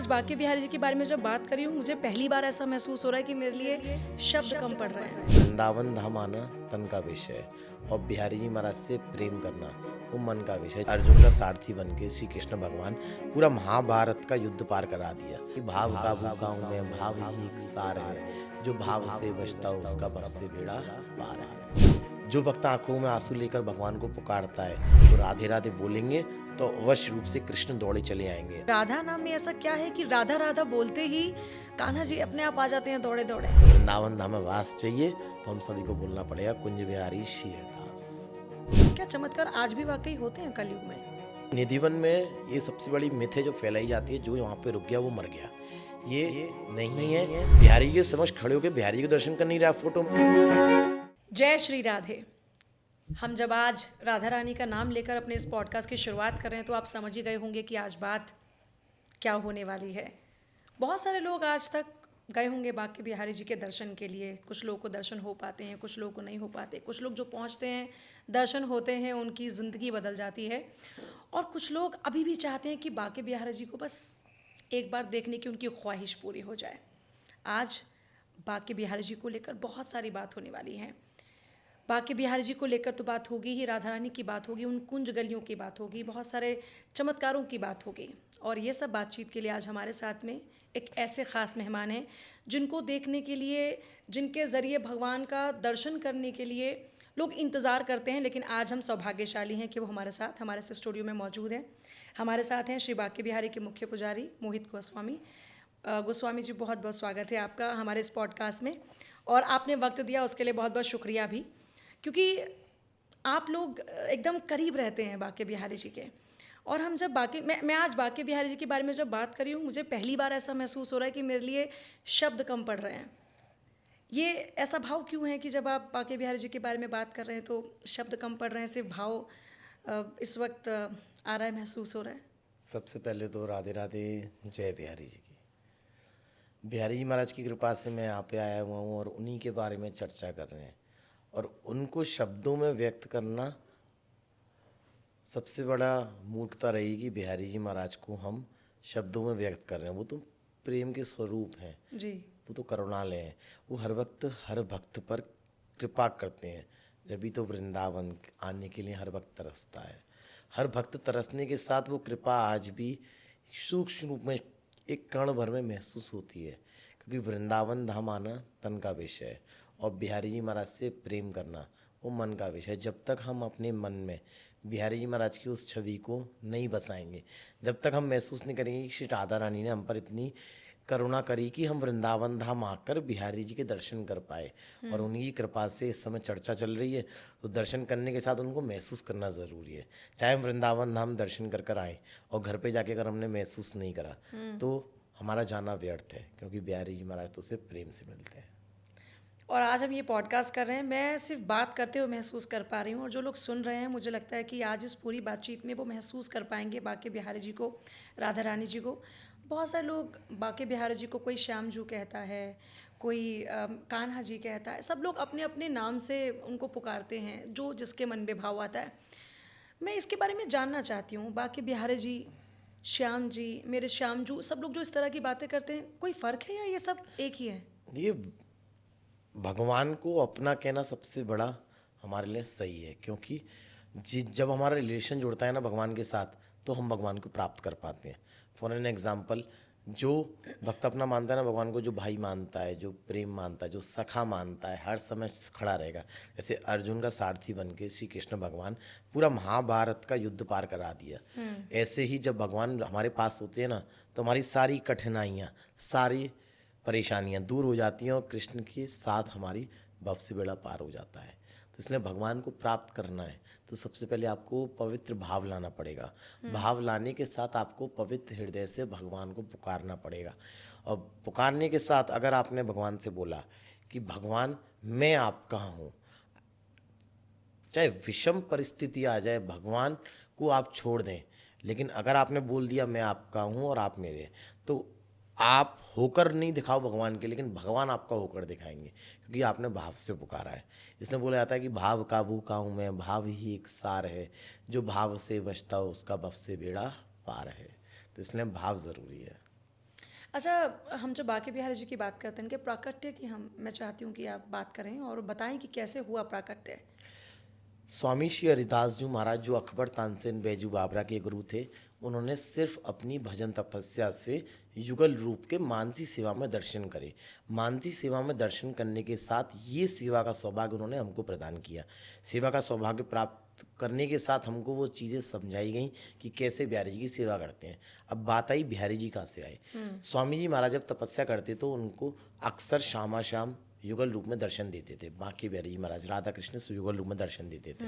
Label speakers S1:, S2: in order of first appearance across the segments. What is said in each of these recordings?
S1: आज बांके बिहारी जी के बारे में जब बात कर रही हूँ, मुझे पहली बार ऐसा महसूस हो रहा है कि मेरे लिए शब्द कम पड़ रहे हैं।
S2: वृंदावन धाम आना तन का विषय और बिहारी जी महाराज से प्रेम करना वो मन का विषय। अर्जुन का सारथी बन के श्री कृष्ण भगवान पूरा महाभारत का युद्ध पार करा दिया कि भाव का भूखा हूं मैं, भाव ही एक सार है, जो भाव से बचता हो उसका भव से बेड़ा पार है। जो भक्त आंखों में आंसू लेकर भगवान को पुकारता है तो राधे राधे बोलेंगे तो अवश्य रूप से कृष्ण दौड़े चले आएंगे।
S1: राधा नाम में ऐसा क्या है कि राधा राधा बोलते ही कान्हा जी अपने आप आ जाते हैं दौड़े दौड़े।
S2: तो वृंदावन धाम में वास चाहिए तो हम सभी को बोलना पड़ेगा कुंज बिहारी श्री हरदास।
S1: क्या चमत्कार आज भी वाकई होते हैं कलयुग में?
S2: निधिवन में ये सबसे बड़ी मिथ है जो फैलाई जाती है, जो वहाँ पे रुक गया वो मर गया। ये नहीं है। बिहारी के समक्ष खड़े होकर बिहारी के दर्शन कर नहीं रहा फोटो में।
S1: जय श्री राधे। हम जब आज राधा रानी का नाम लेकर अपने इस पॉडकास्ट की शुरुआत कर रहे हैं तो आप समझ ही गए होंगे कि आज बात क्या होने वाली है। बहुत सारे लोग आज तक गए होंगे बांके बिहारी जी के दर्शन के लिए। कुछ लोगों को दर्शन हो पाते हैं, कुछ लोगों को नहीं हो पाते। कुछ लोग जो पहुंचते हैं, दर्शन होते हैं, उनकी ज़िंदगी बदल जाती है। और कुछ लोग अभी भी चाहते हैं कि बांके बिहारी जी को बस एक बार देखने की उनकी ख्वाहिश पूरी हो जाए। आज बांके बिहारी जी को लेकर बहुत सारी बात होने वाली है। बांके बिहारी जी को लेकर तो बात होगी ही, राधा रानी की बात होगी, उन कुंज गलियों की बात होगी, बहुत सारे चमत्कारों की बात होगी। और ये सब बातचीत के लिए आज हमारे साथ में एक ऐसे ख़ास मेहमान हैं जिनको देखने के लिए, जिनके ज़रिए भगवान का दर्शन करने के लिए लोग इंतज़ार करते हैं। लेकिन आज हम सौभाग्यशाली हैं कि वो हमारे साथ हमारे स्टूडियो में मौजूद हैं। हमारे साथ हैं श्री बांके बिहारी के मुख्य पुजारी मोहित गोस्वामी। गोस्वामी जी, बहुत बहुत स्वागत है आपका हमारे इस पॉडकास्ट में, और आपने वक्त दिया उसके लिए बहुत बहुत शुक्रिया भी, क्योंकि आप लोग एकदम करीब रहते हैं बांके बिहारी जी के। और हम जब मैं आज बांके बिहारी जी के बारे में जब बात कर रही हूँ, मुझे पहली बार ऐसा महसूस हो रहा है कि मेरे लिए शब्द कम पड़ रहे हैं। ये ऐसा भाव क्यों है कि जब आप बांके बिहारी जी के बारे में बात कर रहे हैं तो शब्द कम पड़ रहे हैं, सिर्फ भाव इस वक्त आ रहा है, महसूस हो रहा है?
S2: सबसे पहले तो राधे राधे, जय बिहारी जी की। बिहारी जी महाराज की कृपा से मैं यहाँ पे आया हुआ हूँ और उन्हीं के बारे में चर्चा कर रहे हैं। और उनको शब्दों में व्यक्त करना सबसे बड़ा मूर्खता रहेगी। बिहारी जी महाराज को हम शब्दों में व्यक्त कर रहे हैं। वो तो प्रेम के स्वरूप हैं
S1: जी।
S2: वो तो करुणालय हैं। वो हर वक्त हर भक्त पर कृपा करते हैं। जब तो वृंदावन आने के लिए हर भक्त तरसता है। हर भक्त तरसने के साथ वो कृपा आज भी सूक्ष्म रूप में एक कण भर में महसूस होती है, क्योंकि वृंदावन धाम आना तन का विषय है और बिहारी जी महाराज से प्रेम करना वो मन का विषय है। जब तक हम अपने मन में बिहारी जी महाराज की उस छवि को नहीं बसाएंगे, जब तक हम महसूस नहीं करेंगे कि श्री राधा रानी ने हम पर इतनी करुणा करी कि हम वृंदावन धाम आकर बिहारी जी के दर्शन कर पाए, और उन्हीं की कृपा से इस समय चर्चा चल रही है, तो दर्शन करने के साथ उनको महसूस करना ज़रूरी है। चाहे हम वृंदावन धाम दर्शन कर कर आए और घर पे जाके अगर हमने महसूस नहीं करा तो हमारा जाना व्यर्थ है, क्योंकि बिहारी जी महाराज तो सिर्फ प्रेम से मिलते हैं।
S1: और आज हम ये पॉडकास्ट कर रहे हैं, मैं सिर्फ बात करते हुए महसूस कर पा रही हूँ, और जो लोग सुन रहे हैं मुझे लगता है कि आज इस पूरी बातचीत में वो महसूस कर पाएंगे बांके बिहारी जी को, राधा रानी जी को। बहुत सारे लोग बांके बिहारी जी को कोई श्याम जू कहता है, कोई कान्हा जी कहता है। सब लोग अपने अपने नाम से उनको पुकारते हैं, जो जिसके मन में भाव आता है। मैं इसके बारे में जानना चाहती हूँ, बांके बिहारी जी, श्याम जी, मेरे श्याम जू, सब लोग जो इस तरह की बातें करते हैं, कोई फ़र्क है या ये सब एक ही है?
S2: ये भगवान को अपना कहना सबसे बड़ा हमारे लिए सही है, क्योंकि जब हमारा रिलेशन जुड़ता है ना भगवान के साथ, तो हम भगवान को प्राप्त कर पाते हैं। फॉर एन एग्जाम्पल, जो भक्त अपना मानता है ना भगवान को, जो भाई मानता है, जो प्रेम मानता है, जो सखा मानता है, हर समय खड़ा रहेगा। जैसे अर्जुन का सारथी बन के श्री कृष्ण भगवान पूरा महाभारत का युद्ध पार करा दिया। ऐसे ही जब भगवान हमारे पास होते हैं ना, तो हमारी सारी कठिनाइयाँ, सारी परेशानियाँ दूर हो जाती हैं और कृष्ण के साथ हमारी भव से बेड़ा पार हो जाता है। तो इसलिए भगवान को प्राप्त करना है तो सबसे पहले आपको पवित्र भाव लाना पड़ेगा। भाव लाने के साथ आपको पवित्र हृदय से भगवान को पुकारना पड़ेगा। और पुकारने के साथ अगर आपने भगवान से बोला कि भगवान मैं आपका हूँ, चाहे विषम परिस्थिति आ जाए, भगवान को आप छोड़ दें, लेकिन अगर आपने बोल दिया मैं आपका हूँ और आप मेरे, तो आप होकर नहीं दिखाओ भगवान के, लेकिन भगवान आपका होकर दिखाएंगे, क्योंकि आपने भाव से पुकारा है। इसलिए बोला जाता है कि भाव का भूखा हूँ मैं, भाव ही एक सार है, जो भाव से बचता हो उसका भव से बेड़ा पार है। तो इसलिए भाव ज़रूरी है।
S1: अच्छा, हम जब बांके बिहारी जी की बात करते हैं, उनके प्राकट्य की मैं चाहती हूँ कि आप बात करें और बताएं कि कैसे हुआ प्राकट्य।
S2: स्वामी श्री हरिदास जी महाराज जो अकबर तानसेन बैजू बाबरा के गुरु थे, उन्होंने सिर्फ अपनी भजन तपस्या से युगल रूप के मानसी सेवा में दर्शन करे। मानसी सेवा में दर्शन करने के साथ ये सेवा का सौभाग्य उन्होंने हमको प्रदान किया। सेवा का सौभाग्य प्राप्त करने के साथ हमको वो चीज़ें समझाई गई कि कैसे बिहारी जी की सेवा करते हैं। अब बात आई बिहारी जी कहाँ से आए। स्वामी जी महाराज जब तपस्या करते तो उनको अक्सर शामा शाम युगल रूप में दर्शन देते थे। बांके बिहारी जी महाराज राधा कृष्ण से युगल रूप में दर्शन देते थे।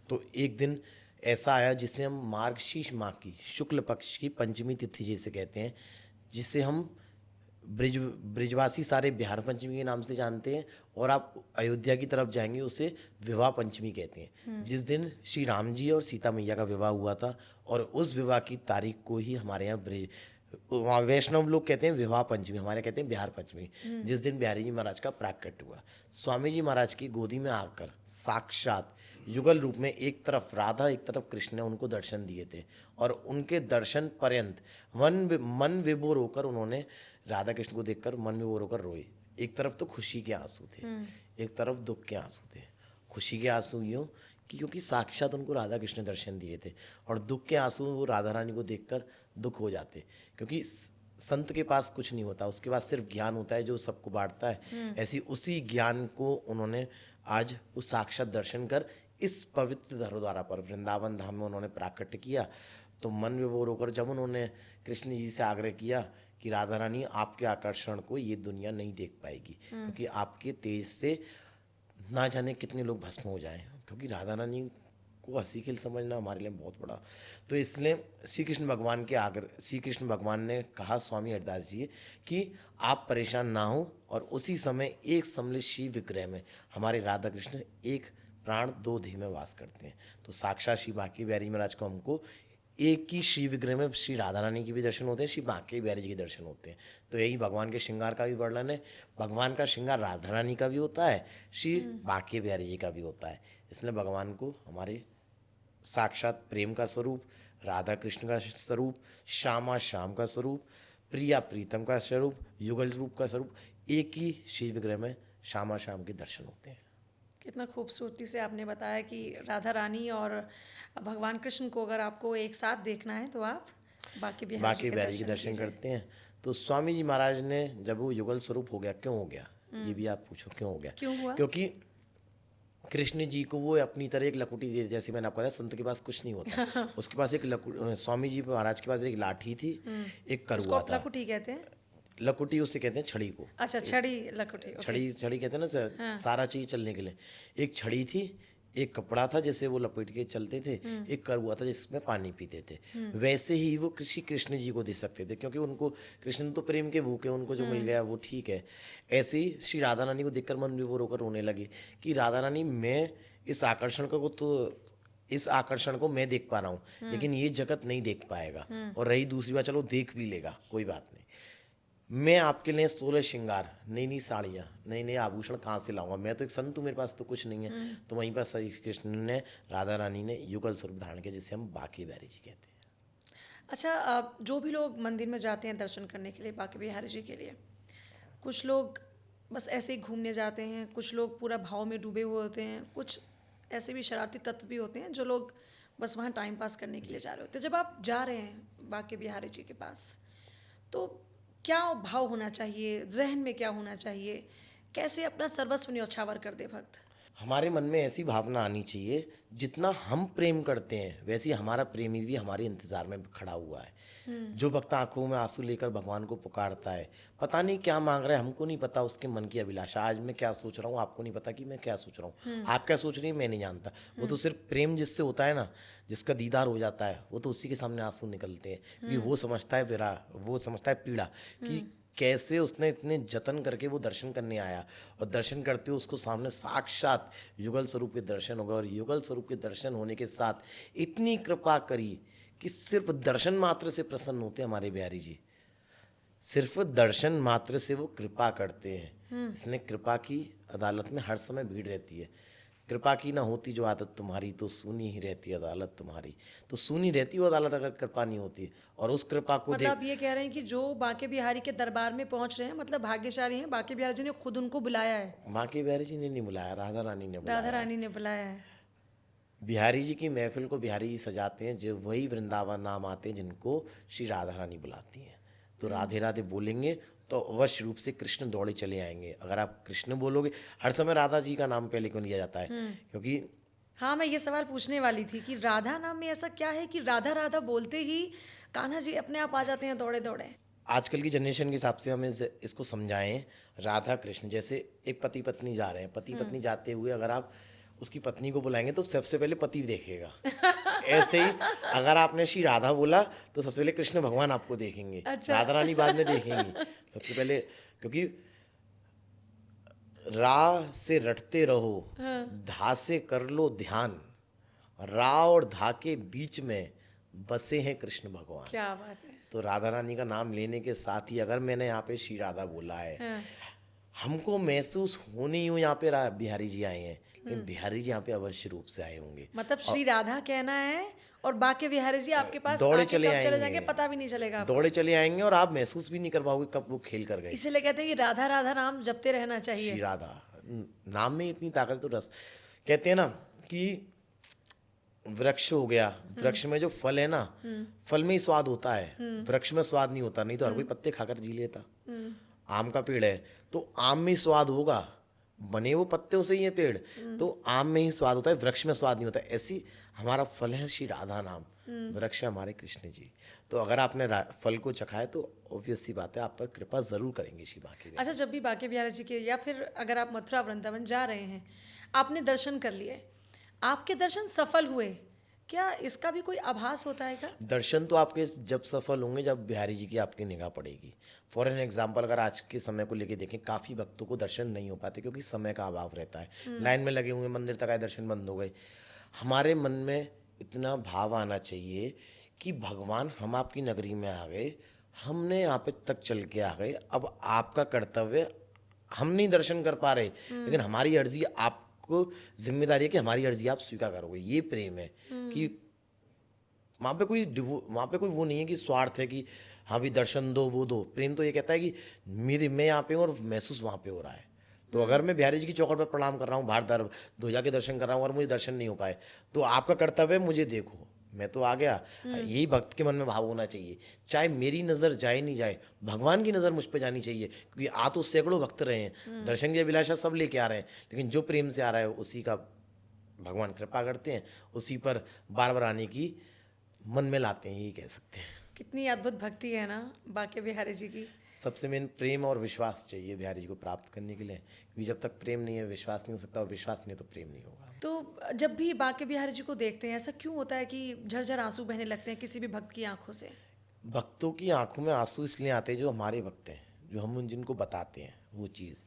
S2: तो एक दिन ऐसा आया जिसे हम मार्गशीर्ष माह की शुक्ल पक्ष की पंचमी तिथि जिसे कहते हैं, जिसे हम ब्रिजवासी सारे बिहार पंचमी के नाम से जानते हैं, और आप अयोध्या की तरफ जाएंगे उसे विवाह पंचमी कहते हैं। जिस दिन श्री राम जी और सीता मैया का विवाह हुआ था, और उस विवाह की तारीख को ही हमारे यहाँ वैष्णव लोग कहते हैं विवाह पंचमी, हमारे कहते हैं बिहार पंचमी। जिस दिन बिहारी जी महाराज का प्राकट्य हुआ, स्वामी जी महाराज की गोदी में आकर साक्षात युगल रूप में एक तरफ राधा एक तरफ कृष्ण ने उनको दर्शन दिए थे, और उनके दर्शन पर्यंत मन विभोर होकर उन्होंने राधा कृष्ण को देखकर मन विभोर होकर रोए। एक तरफ तो खुशी के आंसू थे, एक तरफ दुख के आंसू थे। खुशी के आंसू यूँ कि क्योंकि साक्षात उनको राधा कृष्ण दर्शन दिए थे, और दुख के आंसू वो राधा रानी को देखकर दुख हो जाते, क्योंकि संत के पास कुछ नहीं होता, उसके पास सिर्फ ज्ञान होता है जो सबको बांटता है। ऐसी उसी ज्ञान को उन्होंने आज उस साक्षात दर्शन कर इस पवित्र धरोद्वारा पर वृंदावन धाम में उन्होंने प्राकट्य किया। तो मन विभोर होकर जब उन्होंने कृष्ण जी से आग्रह किया कि राधा रानी आपके आकर्षण को ये दुनिया नहीं देख पाएगी, क्योंकि आपके तेज से ना जाने कितने लोग भस्म हो जाएं, क्योंकि राधा रानी को हंसी खेल समझना हमारे लिए बहुत बड़ा। तो इसलिए श्री कृष्ण भगवान ने कहा स्वामी हरिदास जी कि आप परेशान ना हो, और उसी समय एक सम्मिलित शिव विग्रह में हमारे राधा कृष्ण एक प्राण दो देह में वास करते हैं। तो साक्षात श्री बांके बिहारी महाराज को हमको एक ही श्री विग्रह में श्री राधा रानी के भी दर्शन होते हैं, श्री बांके बिहारी जी के दर्शन होते हैं। तो यही भगवान के श्रृंगार का भी वर्णन है। भगवान का श्रृंगार राधा रानी का भी होता है, श्री बांके बिहारी जी का भी होता है। इसलिए भगवान को हमारे साक्षात प्रेम का स्वरूप, राधा कृष्ण का स्वरूप, श्यामा श्याम का स्वरूप, प्रिया प्रीतम का स्वरूप, युगल रूप का स्वरूप, एक ही श्री विग्रह में श्यामा श्याम के दर्शन होते हैं।
S1: कितना खूबसूरती से आपने बताया कि राधा रानी और भगवान कृष्ण को अगर आपको एक साथ देखना है तो आप बांके बिहारी जी के दर्शन
S2: करते हैं। तो स्वामी जी महाराज ने जब वो युगल स्वरूप हो गया, क्यों हो गया ये भी आप पूछो, क्यों हो गया?
S1: क्यों हुआ?
S2: क्योंकि कृष्ण जी को वो अपनी तरह एक लकुटी दे, जैसे मैंने आपको बताया संत के पास कुछ नहीं होता। उसके पास एक स्वामी जी महाराज के पास एक लाठी थी, एक करुआ था।
S1: लकुटी कहते हैं?
S2: लकुटी उसे कहते हैं छड़ी को।
S1: अच्छा, छड़ी लकुटी।
S2: छड़ी कहते हैं ना सर। हाँ। सारा चीज चलने के लिए एक छड़ी थी, एक कपड़ा था जैसे वो लपेट के चलते थे, एक करुआ था जिसमें पानी पीते थे। वैसे ही वो कृष्ण जी को दे सकते थे, क्योंकि उनको कृष्ण तो प्रेम के भूखे, उनको जो मिल गया वो ठीक है। ऐसे ही श्री राधा रानी को देखकर मन विभोर होकर रोने लगे कि राधा रानी मैं इस आकर्षण को मैं देख पा रहा हूँ, लेकिन ये जगत नहीं देख पाएगा, और रही दूसरी बात चलो देख भी लेगा कोई बात नहीं, मैं आपके लिए 16 श्रृंगार, नई नई साड़ियाँ, नए नए आभूषण कहाँ से लाऊंगा? मैं तो एक संत हूँ, मेरे पास तो कुछ नहीं है। तो वहीं पर श्री कृष्ण ने, राधा रानी ने युगल स्वरूप धारण किया, जिसे हम बांके बिहारी जी कहते हैं।
S1: अच्छा, जो भी लोग मंदिर में जाते हैं दर्शन करने के लिए बांके बिहारी जी के लिए, कुछ लोग बस ऐसे ही घूमने जाते हैं, कुछ लोग पूरा भाव में डूबे हुए होते हैं, कुछ ऐसे भी शरारती तत्व भी होते हैं जो लोग बस वहाँ टाइम पास करने के लिए जा रहे होते हैं। जब आप जा रहे हैं बांके बिहारी जी के पास, तो क्या भाव होना चाहिए, जहन में क्या होना चाहिए, कैसे अपना सर्वस्व न्यौछावर कर दे भक्त?
S2: हमारे मन में ऐसी भावना आनी चाहिए, जितना हम प्रेम करते हैं वैसे ही हमारा प्रेमी भी हमारे इंतजार में खड़ा हुआ है। जो भक्त आंखों में आंसू लेकर भगवान को पुकारता है, पता नहीं क्या मांग रहा है, हमको नहीं पता उसके मन की अभिलाषा। आज मैं क्या सोच रहा हूँ आपको नहीं पता कि मैं क्या सोच रहा हूँ, आप क्या सोच रही हैं मैं नहीं जानता। वो तो सिर्फ प्रेम जिससे होता है ना, जिसका दीदार हो जाता है, वो तो उसी के सामने आंसू निकलते हैं, क्योंकि वो समझता है वो समझता है पीड़ा कि कैसे उसने इतने जतन करके वो दर्शन करने आया, और दर्शन करते हुए उसको सामने साक्षात युगल स्वरूप के दर्शन हो गए, और युगल स्वरूप के दर्शन होने के साथ इतनी कृपा करी कि सिर्फ दर्शन मात्र से प्रसन्न होते हमारे बिहारी जी। सिर्फ दर्शन मात्र से वो कृपा करते हैं। इसलिए कृपा की अदालत में हर समय भीड़ रहती है। कृपा की ना होती जो आदत तुम्हारी, तो सूनी ही रहती अदालत तुम्हारी। तो सूनी रहती वो अदालत अगर कृपा नहीं होती। और उस कृपा को
S1: मतलब आप ये कह रहे हैं कि जो बांके बिहारी के दरबार में पहुंच रहे हैं मतलब भाग्यशाली हैं, बांके बिहारी जी ने खुद उनको बुलाया है,
S2: बांके बिहारी जी ने नहीं बुलाया, राधा रानी ने
S1: राधा
S2: बुलाया है।
S1: रानी ने बुलाया है।
S2: बिहारी जी की महफिल को बिहारी जी सजाते हैं, जो वही वृंदावन नाम आते हैं जिनको श्री राधा रानी बुलाती हैं। तो राधे राधे बोलेंगे तो अवश्य रूप से कृष्ण दौड़े चले आएंगे। अगर आप कृष्ण बोलोगे, हर समय राधा जी का नाम पहले क्यों लिया जाता है? क्योंकि
S1: हाँ, मैं ये सवाल पूछने वाली थी कि राधा नाम में ऐसा क्या है कि राधा राधा बोलते ही कान्हा जी अपने आप आ जाते हैं दौड़े दौड़े।
S2: आजकल की जनरेशन के हिसाब से हमें इसको समझाएं। राधा कृष्ण जैसे एक पति पत्नी जा रहे हैं, पति पत्नी जाते हुए अगर आप उसकी पत्नी को बुलाएंगे तो सबसे पहले पति देखेगा। ऐसे ही अगर आपने श्री राधा बोला तो सबसे पहले कृष्ण भगवान आपको देखेंगे,
S1: अच्छा।
S2: राधा रानी बाद में देखेंगी सबसे पहले। क्योंकि रा से रटते रहो, धा से कर लो ध्यान, रा और धा के बीच में बसे हैं कृष्ण भगवान।
S1: क्या बात है।
S2: तो राधा रानी का नाम लेने के साथ ही अगर मैंने यहाँ पे श्री राधा बोला है,
S1: हाँ,
S2: हमको महसूस होने यूँ यहाँ पे बिहारी जी आए हैं, लेकिन बिहारी जी यहाँ पे अवश्य रूप से आए होंगे।
S1: मतलब श्री राधा कहना है और बांके बिहारी जी आपके पास
S2: दौड़े
S1: आके
S2: चले
S1: कब चले
S2: आएंगे,
S1: जाएंगे पता भी नहीं चलेगा आपको।
S2: दौड़े चले आएंगे और आप महसूस भी नहीं कर पाओगे कब वो खेल कर गए।
S1: इसीलिए कहते हैं कि राधा राधा नाम जपते रहना
S2: श्री
S1: चाहिए।
S2: राधा नाम में इतनी ताकत। तो रस कहते हैं ना कि वृक्ष हो गया, वृक्ष में जो फल है ना, फल में ही स्वाद होता है, वृक्ष में स्वाद नहीं होता। नहीं तो हर कोई पत्ते खाकर जी लेता। आम का पेड़ है तो आम में ही स्वाद होगा, बने वो पत्ते से ही है पेड़, तो आम में ही स्वाद होता है, वृक्ष में स्वाद नहीं होता। ऐसी हमारा फल है श्री राधा नाम, वृक्ष है हमारे कृष्ण जी। तो अगर आपने फल को चखा है तो ऑब्वियस सी बात है आप पर कृपा जरूर करेंगे श्री बांके बिहारी।
S1: अच्छा, जब भी बांके बिहारी जी के या फिर अगर आप मथुरा वृंदावन जा रहे हैं, आपने दर्शन कर लिए, आपके दर्शन सफल हुए, क्या इसका भी कोई आभास होता है क्या?
S2: दर्शन तो आपके जब सफल होंगे जब बिहारी जी की आपकी निगाह पड़ेगी। फॉर एन एग्जाम्पल अगर आज के समय को लेके देखें, काफ़ी भक्तों को दर्शन नहीं हो पाते क्योंकि समय का अभाव रहता है। लाइन में लगे हुए मंदिर तक आए, दर्शन बंद हो गए। हमारे मन में इतना भाव आना चाहिए कि भगवान हम आपकी नगरी में आ गए, हमने यहाँ पे तक चल के आ गए, अब आपका कर्तव्य, हम नहीं दर्शन कर पा रहे लेकिन हमारी अर्जी, आपको जिम्मेदारी है कि हमारी अर्जी आप स्वीकार करोगे। ये प्रेम है कि वहाँ पे कोई वो नहीं है कि स्वार्थ है कि हाँ भी दर्शन दो वो दो। प्रेम तो ये कहता है कि मैं यहाँ पे हूँ और महसूस वहाँ पे हो रहा है। तो अगर मैं बिहारी जी की चौखट पर प्रणाम कर रहा हूँ, बाहर ध्वजा के दर्शन कर रहा हूँ और मुझे दर्शन नहीं हो पाए, तो आपका कर्तव्य है मुझे देखो, मैं तो आ गया। यही भक्त के मन में भाव होना चाहिए। चाहे मेरी नज़र जाए नहीं जाए, भगवान की नज़र मुझ पे जानी चाहिए, क्योंकि आ तो सैकड़ों भक्त रहे हैं, दर्शन की अभिलाषा सब लेके आ रहे हैं, लेकिन जो प्रेम से आ रहा है उसी का भगवान कृपा करते हैं, उसी पर बार बार आने की मन में लाते हैं, यही कह सकते हैं।
S1: कितनी अद्भुत भक्ति है ना बांके बिहारी जी की।
S2: सबसे मेन प्रेम और विश्वास चाहिए बिहारी जी को प्राप्त करने के लिए, क्योंकि जब तक प्रेम नहीं है विश्वास नहीं हो सकता, और विश्वास नहीं है तो प्रेम नहीं होगा।
S1: तो जब भी बांके बिहारी जी को देखते हैं, ऐसा क्यों होता है कि झरझर आंसू बहने लगते हैं किसी भी भक्त की आंखों से?
S2: भक्तों की आंखों में आंसू इसलिए आते हैं जो हमारे भक्त हैं, जो हम जिनको बताते हैं वो चीज़।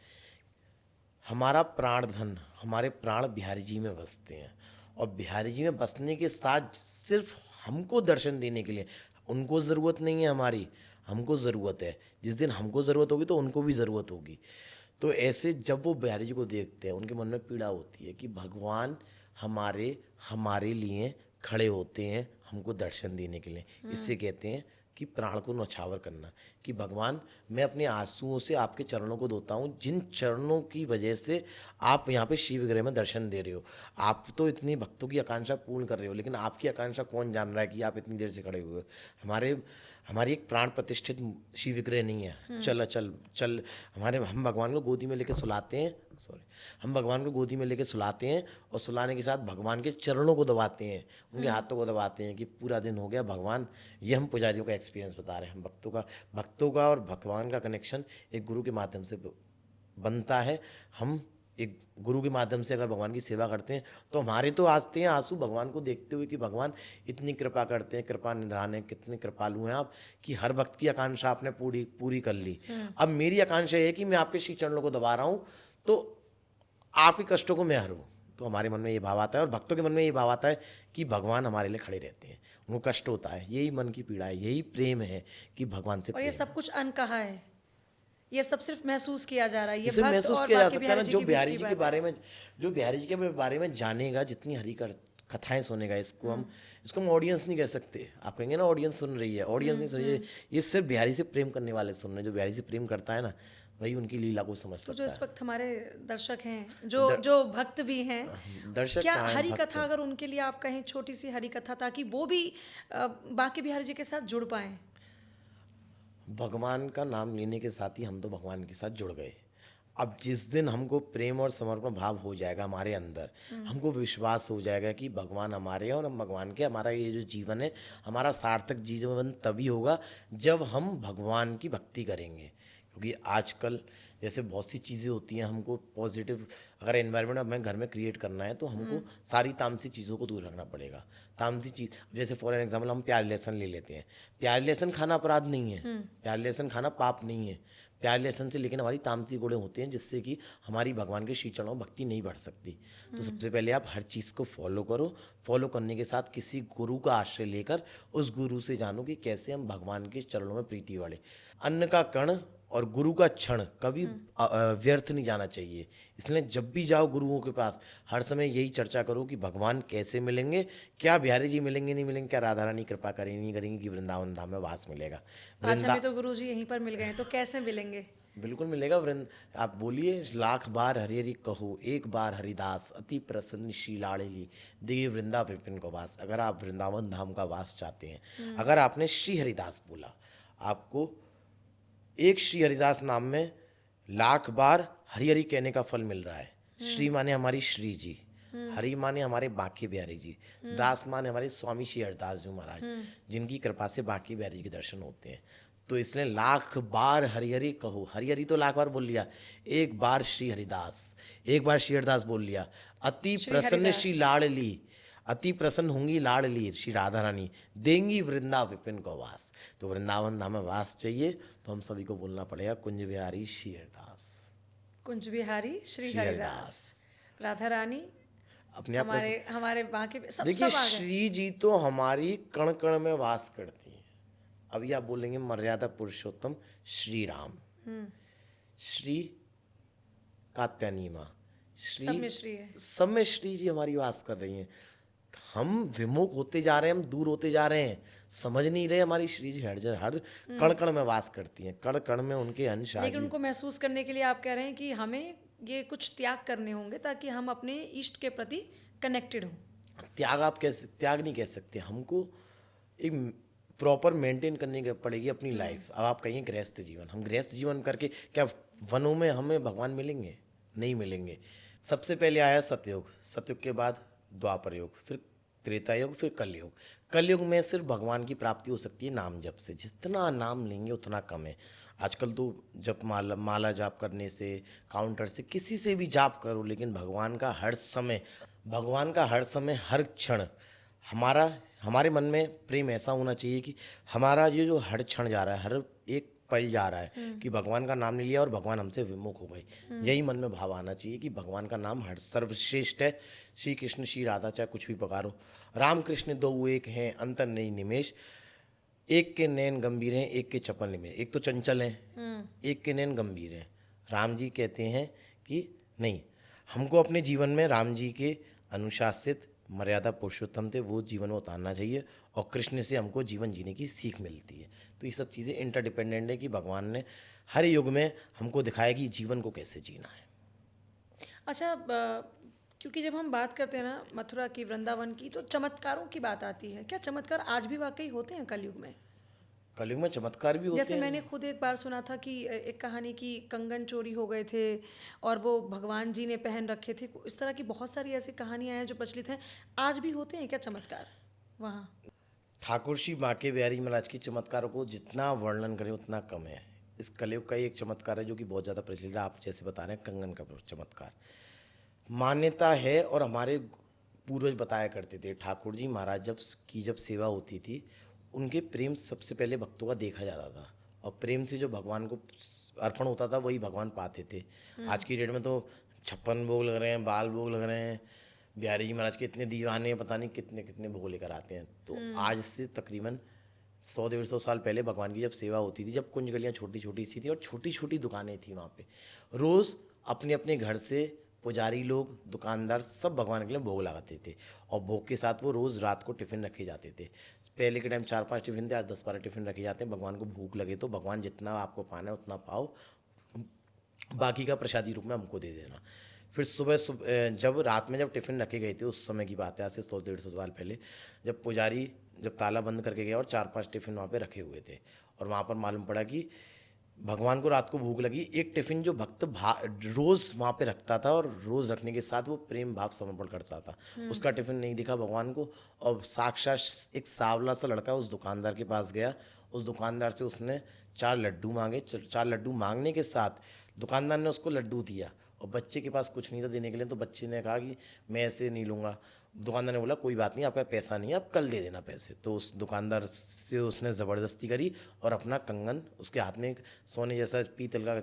S2: हमारा प्राण धन, हमारे प्राण बिहारी जी में बसते हैं, और बिहारी जी में बसने के साथ सिर्फ हमको दर्शन देने के लिए, उनको ज़रूरत नहीं है हमारी, हमको ज़रूरत है। जिस दिन हमको ज़रूरत होगी तो उनको भी ज़रूरत होगी। तो ऐसे जब वो बिहारी जी को देखते हैं उनके मन में पीड़ा होती है कि भगवान हमारे लिए खड़े होते हैं हमको दर्शन देने के लिए। इससे कहते हैं कि प्राण को नौछावर करना, कि भगवान मैं अपने आंसुओं से आपके चरणों को धोता हूँ, जिन चरणों की वजह से आप यहाँ पे शिव विग्रह में दर्शन दे रहे हो। आप तो इतनी भक्तों की आकांक्षा पूर्ण कर रहे हो, लेकिन आपकी आकांक्षा कौन जान रहा है कि आप इतनी देर से खड़े हुए हो। हमारी एक प्राण प्रतिष्ठित शिव विग्रह नहीं है। चल हम भगवान को गोदी में लेके सुलाते हैं, हम भगवान को गोदी में लेके सुलाते हैं, और सुलाने के साथ भगवान के चरणों को दबाते हैं, उनके हाथों को दबाते हैं कि पूरा दिन हो गया भगवान। ये हम पुजारियों का एक्सपीरियंस बता रहे हैं। हम भक्तों का और भगवान का कनेक्शन एक गुरु के माध्यम से बनता है। हम एक गुरु के माध्यम से अगर भगवान की सेवा करते हैं तो हमारे तो आते हैं आंसू भगवान को देखते हुए कि भगवान इतनी कृपा करते हैं, कृपा निधान है, कितने कृपालु हैं आप, कि हर भक्त की आकांक्षा आपने पूरी कर ली। अब मेरी आकांक्षा है कि मैं आपके श्री चरणों को दबा रहा हूँ तो आपके कष्टों को मैं हरूँ। तो हमारे मन में ये भाव आता है, और भक्तों के मन में ये भाव आता है कि भगवान हमारे लिए खड़े रहते हैं। उनको कष्ट होता है, यही मन की पीड़ा है, यही प्रेम है कि भगवान से
S1: और ये सब कुछ अनकहा है, ये सब सिर्फ महसूस किया जा रहा है, ये
S2: इसे
S1: भक्त
S2: महसूस
S1: और
S2: किया जा
S1: बाकी
S2: सकता है ना,
S1: बिहारी जी
S2: जो
S1: के बीच
S2: बिहारी
S1: की
S2: जी के
S1: बात है।
S2: बारे में, जो बिहारी जी के बारे में जानेगा, जितनी कथाएं सुनेगा, इसको हम ऑडियंस नहीं कह सकते। आप कहेंगे ना ऑडियंस सुन रही है, ऑडियंस नहीं सुन रही है, ये सिर्फ बिहारी से प्रेम करने वाले सुन रहे हैं। जो बिहारी से प्रेम करता है ना, वही उनकी लीला को समझ
S1: तो जो
S2: सकता
S1: इस
S2: है।
S1: वक्त हमारे दर्शक हैं, जो
S2: द-
S1: जो भक्त भी हैं,
S2: दर्शक
S1: क्या
S2: कहाँ है,
S1: हरी
S2: भक्त
S1: कथा
S2: हैं।
S1: अगर उनके लिए आप कहें, छोटी सी हरी कथा, ताकि वो भी बाकी बिहारी जी के साथ जुड़ पाएं?
S2: भगवान का नाम लेने के साथ ही हम तो भगवान के साथ जुड़ गए। अब जिस दिन हमको प्रेम और समर्पण भाव हो जाएगा हमारे अंदर, हमको विश्वास हो जाएगा कि भगवान हमारे हैं और हम भगवान के, हमारा ये जो जीवन है, हमारा सार्थक जीवन तभी होगा जब हम भगवान की भक्ति करेंगे। क्योंकि आजकल जैसे बहुत सी चीज़ें होती हैं, हमको पॉजिटिव अगर एनवायरनमेंट हमें घर में क्रिएट करना है तो हमको सारी तामसी चीज़ों को दूर रखना पड़ेगा। तामसी चीज़ जैसे फॉर एग्जांपल हम प्याज लहसुन ले लेते हैं। प्याज लहसुन खाना अपराध नहीं है, प्याज लहसुन खाना पाप नहीं है। प्याज लहसुन से लेकिन हमारी तामसी गुणें होते हैं, जिससे कि हमारी भगवान के श्री चरणों में भक्ति नहीं बढ़ सकती। तो सबसे पहले आप हर चीज़ को फॉलो करो। फॉलो करने के साथ किसी गुरु का आश्रय लेकर उस गुरु से जानो कि कैसे हम भगवान के चरणों में प्रीति बढ़े। अन्न का कण और गुरु का क्षण कभी व्यर्थ नहीं जाना चाहिए। इसलिए जब भी जाओ गुरुओं के पास, हर समय यही चर्चा करो कि भगवान कैसे मिलेंगे, क्या बिहारी जी मिलेंगे नहीं मिलेंगे, क्या राधा रानी कृपा करेंगे नहीं करेंगी कि वृंदावन धाम में वास मिलेगा।
S1: आज हमें तो गुरु जी यहीं पर मिल गए हैं, तो कैसे मिलेंगे?
S2: बिल्कुल मिलेगा। आप बोलिए, लाख बार हरि हरि कहो, एक बार हरिदास, अति प्रसन्न श्री लाड़ली, देव वृंदा विपिन को वास। अगर आप वृंदावन धाम का वास चाहते हैं, अगर आपने श्री हरिदास बोला, आपको एक श्री हरिदास नाम में लाख बार हरि हरि कहने का फल मिल रहा है। श्री माने हमारी श्री जी, हरि माने हमारे बांके बिहारी जी, दास माने हमारे स्वामी श्री हरिदास जी महाराज, जिनकी कृपा से बांके बिहारी जी के दर्शन होते हैं। तो इसलिए लाख बार हरि हरि कहो, हरि हरि तो लाख बार बोल लिया, एक बार श्री हरिदास, एक बार श्री हरिदास बोल लिया। अति
S1: श्री
S2: प्रसन्न
S1: हरिदास।
S2: श्री लाडली, अति प्रसन्न होंगी लाडली श्री राधा रानी, देंगी वृंदा विपिन को वास। तो वृंदावन धाम में वास चाहिए तो हम सभी को बोलना पड़ेगा कुंज बिहारी श्री हरिदास।
S1: कुंज बिहारी श्री
S2: श्री
S1: हरिदास, राधा रानी
S2: अपने आप
S1: हमारे हमारे बाकी सब
S2: देखिए,
S1: सब आ गए।
S2: श्री जी तो हमारी कण कण में वास करती हैं। अभी आप बोलेंगे मर्यादा पुरुषोत्तम श्री राम, श्री कात्यायनी माँ,
S1: सब में श्री है।
S2: सब में श्री जी हमारी वास कर रही हैं। हम विमुख होते जा रहे हैं, हम दूर होते जा रहे हैं, समझ नहीं रहे हमारी श्री जी हर कण कण में वास करती हैं, कण कण में उनके अंश आ
S1: लेकिन उनको महसूस करने के लिए आप कह रहे हैं कि हमें ये कुछ त्याग करने होंगे ताकि हम अपने इष्ट के प्रति कनेक्टेड हों।
S2: त्याग आप कैसे, त्याग नहीं कह सकते, हमको एक प्रॉपर मेंटेन करनी पड़ेगी अपनी लाइफ। अब आप कहिए गृहस्थ जीवन, हम गृहस्थ जीवन करके क्या वनों में हमें भगवान मिलेंगे? नहीं मिलेंगे। सबसे पहले आया सतयुग, सतयुग के बाद द्वापर युग, फिर त्रेता युग, फिर कलयुग। कलयुग में सिर्फ भगवान की प्राप्ति हो सकती है नाम जप से। जितना नाम लेंगे उतना कम है। आजकल तो जप माला जाप करने से, काउंटर से, किसी से भी जाप करो, लेकिन भगवान का हर समय, भगवान का हर समय, हर क्षण हमारे मन में प्रेम ऐसा होना चाहिए कि हमारा ये जो हर क्षण जा रहा है, हर एक पल जा रहा है कि भगवान का नाम नहीं लिया और भगवान हमसे विमुख हो गए। यही मन में भाव आना चाहिए कि भगवान का नाम हर सर्वश्रेष्ठ है। श्री कृष्ण श्री राधा चाहे कुछ भी पकारो, राम कृष्ण दो एक हैं, अंतर नहीं निमेश। एक के नैन गंभीर हैं, एक के चपल निमेश। एक तो चंचल हैं, एक के नैन गंभीर हैं। राम जी कहते हैं कि नहीं, हमको अपने जीवन में राम जी के अनुशासित मर्यादा पुरुषोत्तम थे, वो जीवन में उतारना चाहिए, और कृष्ण से हमको जीवन जीने की सीख मिलती है। तो ये सब चीज़ें इंटरडिपेंडेंट है कि भगवान ने हर युग में हमको दिखाया कि जीवन को कैसे जीना है।
S1: अच्छा, क्योंकि जब हम बात करते हैं ना मथुरा की, वृंदावन की, तो चमत्कारों की बात आती है। क्या चमत्कार आज भी वाकई होते हैं कलयुग में?
S2: कलयुग में चमत्कार भी होते
S1: जैसे
S2: हैं।
S1: मैंने खुद एक बार सुना था कि एक कहानी की कंगन चोरी हो गए थे और वो भगवान जी ने पहन रखे थे। इस तरह की बहुत सारी ऐसी कहानियां हैं जो प्रचलित हैं। आज भी होते हैं क्या चमत्कार वहाँ?
S2: ठाकुर श्री बांके बिहारी महाराज के चमत्कारों को जितना वर्णन करें उतना कम है। इस कलयुग का एक चमत्कार है जो कि बहुत ज़्यादा प्रचलित है। आप जैसे बता रहे हैं कंगन का चमत्कार, मान्यता है और हमारे पूर्वज बताया करते थे। ठाकुर जी महाराज जब सेवा होती थी, उनके प्रेम सबसे पहले भक्तों का देखा जाता था, और प्रेम से जो भगवान को अर्पण होता था वही भगवान पाते थे। आज की डेट में तो 56 भोग लग रहे हैं, बाल भोग लग रहे हैं। बिहारी जी महाराज के इतने दीवाने, पता नहीं कितने कितने भोग लेकर आते हैं। तो आज से तकरीबन 100-150 साल पहले भगवान की जब सेवा होती थी, जब कुंज गलियाँ छोटी छोटी सी थी और छोटी छोटी दुकानें थी वहाँ पे, रोज़ अपने अपने घर से पुजारी लोग, दुकानदार सब भगवान के लिए भोग लगाते थे। और भोग के साथ वो रोज़ रात को टिफ़िन रखे जाते थे। पहले के टाइम 4-5 टिफ़िन थे, आज 10-12 टिफ़िन रखे जाते हैं। भगवान को भूख लगे तो भगवान जितना आपको पाना है उतना पाओ, बाकी का प्रसादी रूप में हमको दे देना। फिर सुबह सुबह जब रात में जब टिफ़िन रखे गए थे, उस समय की बात है, आज से 100-150 साल पहले, जब पुजारी जब ताला बंद करके गया और 4-5 टिफ़िन वहाँ पे रखे हुए थे, और वहाँ पर मालूम पड़ा कि भगवान को रात को भूख लगी। एक टिफ़िन जो भक्त रोज़ वहाँ पे रखता था और रोज़ रखने के साथ वो प्रेम भाव समर्पण करता था, उसका टिफ़िन नहीं दिखा भगवान को। और साक्षात एक सांवला सा लड़का उस दुकानदार के पास गया, उस दुकानदार से उसने 4 लड्डू मांगे। 4 लड्डू मांगने के साथ दुकानदार ने उसको लड्डू दिया, और बच्चे के पास कुछ नहीं था देने के लिए, तो बच्चे ने कहा कि मैं ऐसे नहीं लूँगा। दुकानदार ने बोला कोई बात नहीं, आपका पैसा नहीं है, आप कल दे देना पैसे। तो उस दुकानदार से उसने ज़बरदस्ती करी और अपना कंगन, उसके हाथ में एक सोने जैसा पीतल का,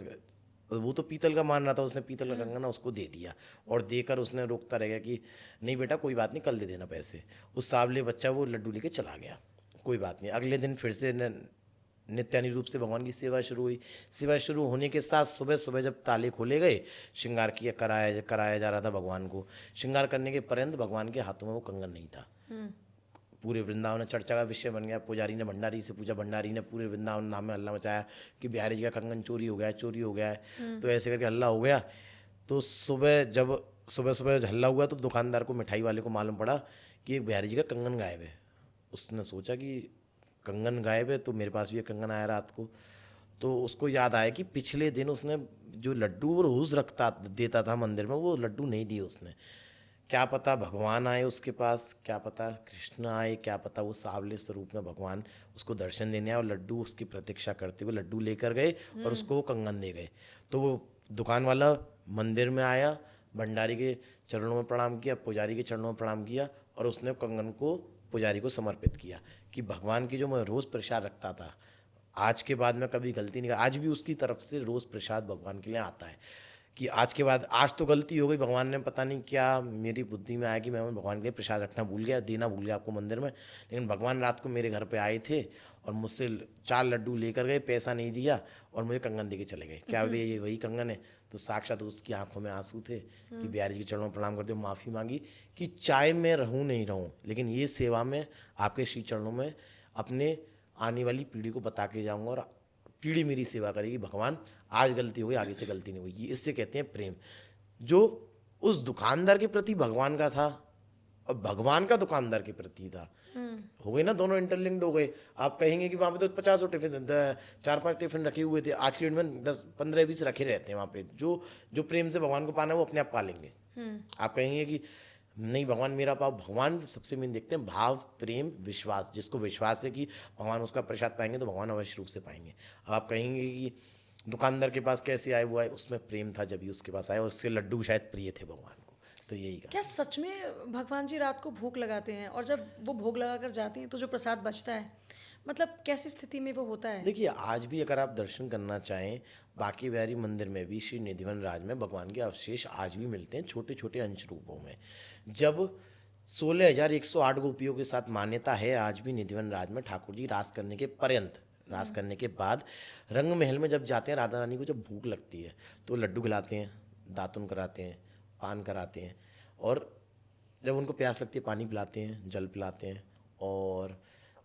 S2: वो तो पीतल का मान रहा था, उसने पीतल का कंगन उसको दे दिया, और देकर उसने रोकता रह गया कि नहीं बेटा कोई बात नहीं, कल दे देना पैसे। उस सांवले बच्चा वो लड्डू लेके चला गया, कोई बात नहीं। अगले दिन फिर से नित्यानी रूप से भगवान की सेवा शुरू हुई। सेवा शुरू होने के साथ सुबह सुबह जब ताले खोले गए, श्रृंगार किया कराया जा रहा था भगवान को। श्रृंगार करने के पर्यंत भगवान के हाथों में वो कंगन नहीं था। पूरे वृंदावन में चर्चा का विषय बन गया। पुजारी ने भंडारी से पूछा, भंडारी ने पूरे वृंदावन नाम में हल्ला मचाया कि बिहारी जी का कंगन चोरी हो गया है, चोरी हो गया है। तो ऐसे करके हल्ला हो गया। तो सुबह सुबह हल्ला हुआ तो दुकानदार को, मिठाई वाले को मालूम पड़ा कि एक बिहारी जी का कंगन गायब है। उसने सोचा कि कंगन गायब है तो मेरे पास भी एक कंगन आया रात को। तो उसको याद आया कि पिछले दिन उसने जो लड्डू रोज़ देता था मंदिर में, वो लड्डू नहीं दिए उसने। क्या पता भगवान आए उसके पास, क्या पता कृष्ण आए, क्या पता वो सांवले स्वरूप में भगवान उसको दर्शन देने आए और लड्डू उसकी प्रतीक्षा करते हुए लड्डू लेकर गए और उसको वो कंगन दे गए। तो वो दुकान वाला मंदिर में आया, भंडारी के चरणों में प्रणाम किया, पुजारी के चरणों में प्रणाम किया, और उसने कंगन को पुजारी को समर्पित किया कि भगवान की जो मैं रोज़ प्रसाद रखता था, आज के बाद मैं कभी गलती नहीं, आज भी उसकी तरफ से रोज़ प्रसाद भगवान के लिए आता है। कि आज के बाद, आज तो गलती हो गई, भगवान ने पता नहीं क्या मेरी बुद्धि में आया कि मैं भगवान के लिए प्रसाद रखना भूल गया, देना भूल गया आपको मंदिर में। लेकिन भगवान रात को मेरे घर पे आए थे और मुझसे 4 लड्डू लेकर गए, पैसा नहीं दिया और मुझे कंगन दे के चले गए। क्या वे ये वही कंगन है? तो साक्षात उसकी आंखों में आंसू थे कि बिहारी जी के चरणों में प्रणाम करते हुए माफ़ी मांगी कि चाहे मैं रहूँ नहीं रहूँ, लेकिन ये सेवा में आपके श्री चरणों में अपने आने वाली पीढ़ी को बता के जाऊँगा, और पीढ़ी मेरी सेवा करेगी। भगवान आज गलती हो गई, आगे से गलती नहीं हुई। ये इससे कहते हैं प्रेम, जो उस दुकानदार के प्रति भगवान का था और भगवान का दुकानदार के प्रति था। हो गए ना, दोनों इंटरलिंक्ड हो गए। आप कहेंगे कि वहाँ पे तो 50 टिफिन, 4-5 टिफिन रखे हुए थे, आज की डेट में 10-15-20 रखे रहते हैं वहाँ पे। जो प्रेम से भगवान को पाना है वो अपने आप पा लेंगे। आप कहेंगे कि नहीं भगवान मेरा पाओ, भगवान सबसे मेन देखते हैं भाव, प्रेम, विश्वास। जिसको विश्वास है कि भगवान उसका प्रसाद पाएंगे तो भगवान अवश्य रूप से पाएंगे। अब आप कहेंगे कि दुकानदार के पास कैसे आए, वो आए, उसमें प्रेम था जब ही उसके पास आए, और उसके लड्डू शायद प्रिय थे भगवान को। तो यही
S1: क्या सच में भगवान जी रात को भूख लगाते हैं, और जब वो भोग लगा कर जाते हैं तो जो प्रसाद बचता है, मतलब कैसी स्थिति में वो होता है?
S2: देखिए, आज भी अगर आप दर्शन करना चाहें, बांके बिहारी मंदिर में भी श्री निधिवन राज में भगवान के अवशेष आज भी मिलते हैं, छोटे छोटे अंश रूपों में। जब 16,108 गोपियों के साथ मान्यता है आज भी निधिवन राज में, ठाकुर जी रास करने के पर्यंत, रास करने के बाद रंग महल में जब जाते हैं, राधा रानी को जब भूख लगती है तो लड्डू खिलाते हैं, दातुन कराते हैं, पान कराते हैं, और जब उनको प्यास लगती है पानी पिलाते हैं, जल पिलाते हैं, और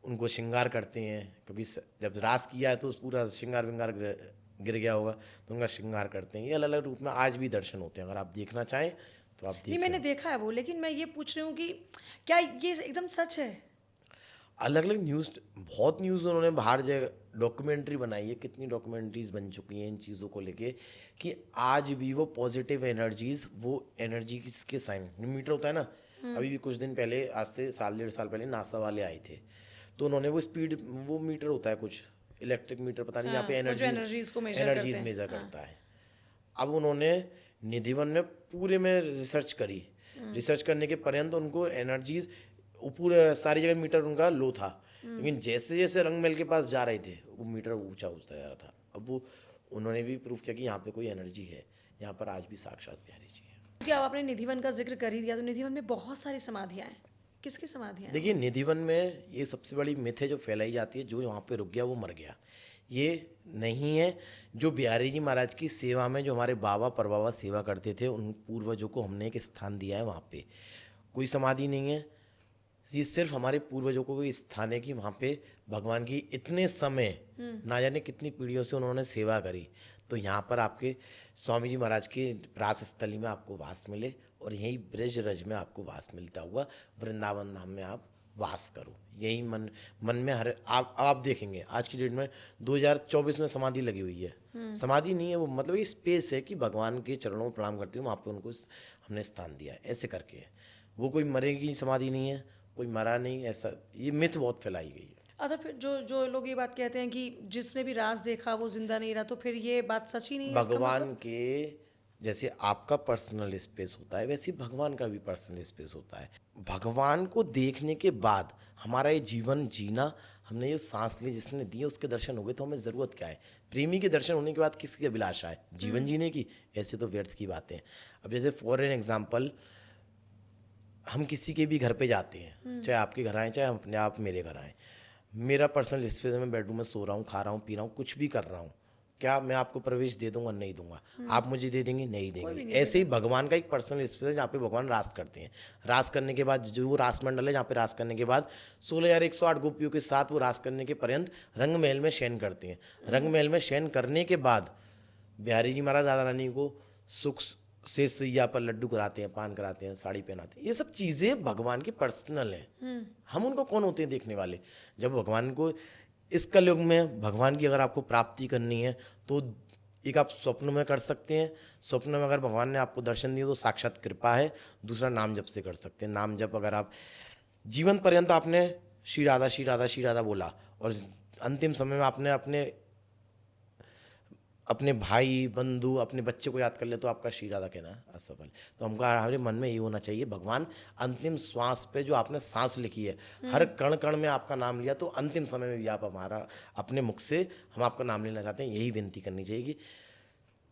S2: उनको श्रृंगार करते हैं। क्योंकि जब रास किया है तो पूरा श्रृंगार विंगार गिर गया होगा, तो उनका श्रृंगार करते हैं। ये अलग अलग रूप में आज भी दर्शन होते हैं। अगर आप देखना चाहें तो आप
S1: नहीं, मैंने देखा है वो, लेकिन मैं ये पूछ रही हूँ कि क्या ये एकदम सच है?
S2: अलग अलग न्यूज़, बहुत न्यूज़ उन्होंने बाहर जगह डॉक्यूमेंट्री बनाई है, कितनी डॉक्यूमेंट्रीज बन चुकी हैं इन चीज़ों को लेके, कि आज भी वो पॉजिटिव एनर्जीज, वो एनर्जी के साइन मीटर होता है ना। अभी भी कुछ दिन पहले, आज से 1.5 साल पहले नासा वाले आए थे, तो उन्होंने वो स्पीड, वो मीटर होता है कुछ इलेक्ट्रिक मीटर, पता नहीं, यहाँ पे
S1: एनर्जीज को
S2: एनर्जीज मेजर करता है। अब उन्होंने निधिवन में पूरे में रिसर्च करी, रिसर्च करने के पर्यंत उनको एनर्जीज, पूरे सारी जगह मीटर उनका लो था, लेकिन जैसे जैसे रंग महल के पास जा रहे थे वो मीटर ऊंचा होता जा रहा था। अब वो उन्होंने भी प्रूफ किया कि यहाँ पे कोई एनर्जी है, यहाँ पर आज भी साक्षात बिहारी जी है।
S1: क्योंकि अब आपने निधिवन का जिक्र कर ही दिया, तो निधिवन में बहुत सारी समाधियाँ हैं, किसकी समाधियाँ हैं?
S2: देखिए, निधिवन में ये सबसे बड़ी मिथ है जो फैलाई जाती है, जो वहाँ पे रुक गया वो मर गया। ये नहीं है। जो बिहारी जी महाराज की सेवा में जो हमारे बाबा परबाबा सेवा करते थे, उन पूर्वजों को हमने एक स्थान दिया है वहाँ पे। कोई समाधि नहीं है, ये सिर्फ हमारे पूर्वजों को कोई स्थान है कि वहाँ पे भगवान की इतने समय ना जाने कितनी पीढ़ियों से उन्होंने सेवा करी, तो यहाँ पर आपके स्वामी जी महाराज के रास स्थली में आपको वास मिले और यही ब्रज रज में आपको वास मिलता हुआ वृंदावन धाम में आप वास करो। यही मन मन में हर आप देखेंगे आज की डेट में 2024 में समाधि लगी हुई है। समाधि नहीं है वो, मतलब ये स्पेस है कि भगवान के चरणों में प्रणाम करते हुए वहाँ पे उनको हमने स्थान दिया है, ऐसे करके। वो कोई मरेगी समाधि नहीं है, कोई मरा नहीं, ऐसा ये मिथ बहुत फैलाई गई है।
S1: अच्छा, फिर जो जो लोग ये बात कहते हैं कि जिसने भी राज देखा वो जिंदा नहीं रहा, तो फिर ये बात सच ही नहीं है? इसका
S2: भगवान
S1: मतलब
S2: के जैसे आपका पर्सनल स्पेस होता है, वैसे ही भगवान का भी पर्सनल स्पेस होता है। भगवान को देखने के बाद हमारा ये जीवन जीना, हमने जो सांस ली जिसने दी है उसके दर्शन हो गए तो हमें ज़रूरत क्या है? प्रेमी के दर्शन होने के बाद किसकी अभिलाषा है जीवन जीने की? ऐसे तो व्यर्थ की बातें हैं। अब जैसे फॉर एन एग्जाम्पल, हम किसी के भी घर पे जाते हैं, चाहे आपके घर आए चाहे अपने आप मेरे घर आए, मेरा पर्सनल स्पेस है, मैं बेडरूम में सो रहा हूँ, खा रहा हूँ, पी रहा हूँ, कुछ भी कर रहा हूँ, क्या मैं आपको प्रवेश दे दूंगा? नहीं दूंगा। आप मुझे दे देंगे? नहीं देंगे। ऐसे ही भगवान का एक पर्सनल स्पेस है जहाँ पे भगवान रास करते हैं। रास करने के बाद जो रास मंडल है जहाँ पे रास करने के बाद 16,108 गोपियों के साथ वो रास करने के पर्यंत रंग महल में शयन करते हैं। रंग महल में शयन करने के बाद बिहारी जी महाराज राधा रानी को सुख से सैया पर लड्डू कराते हैं, पान कराते हैं, साड़ी पहनाते हैं। ये सब चीज़ें भगवान की पर्सनल हैं। हम उनको कौन होते हैं देखने वाले? जब भगवान को इस कलयुग में भगवान की अगर आपको प्राप्ति करनी है तो एक आप स्वप्न में कर सकते हैं। स्वप्न में अगर भगवान ने आपको दर्शन दिया तो साक्षात कृपा है। दूसरा नाम जप से कर सकते हैं। नाम जप अगर आप जीवन पर्यंत आपने श्री राधा श्री राधा श्री राधा बोला और अंतिम समय में आपने अपने भाई बंधु अपने बच्चे को याद कर ले तो आपका श्री राधा कहना असफल। तो हमको हमारे मन में ये होना चाहिए, भगवान अंतिम श्वास पे जो आपने सांस लिखी है, हर कण कण में आपका नाम लिया, तो अंतिम समय में भी आप हमारा अपने मुख से हम आपका नाम लेना चाहते हैं। यही विनती करनी चाहिए कि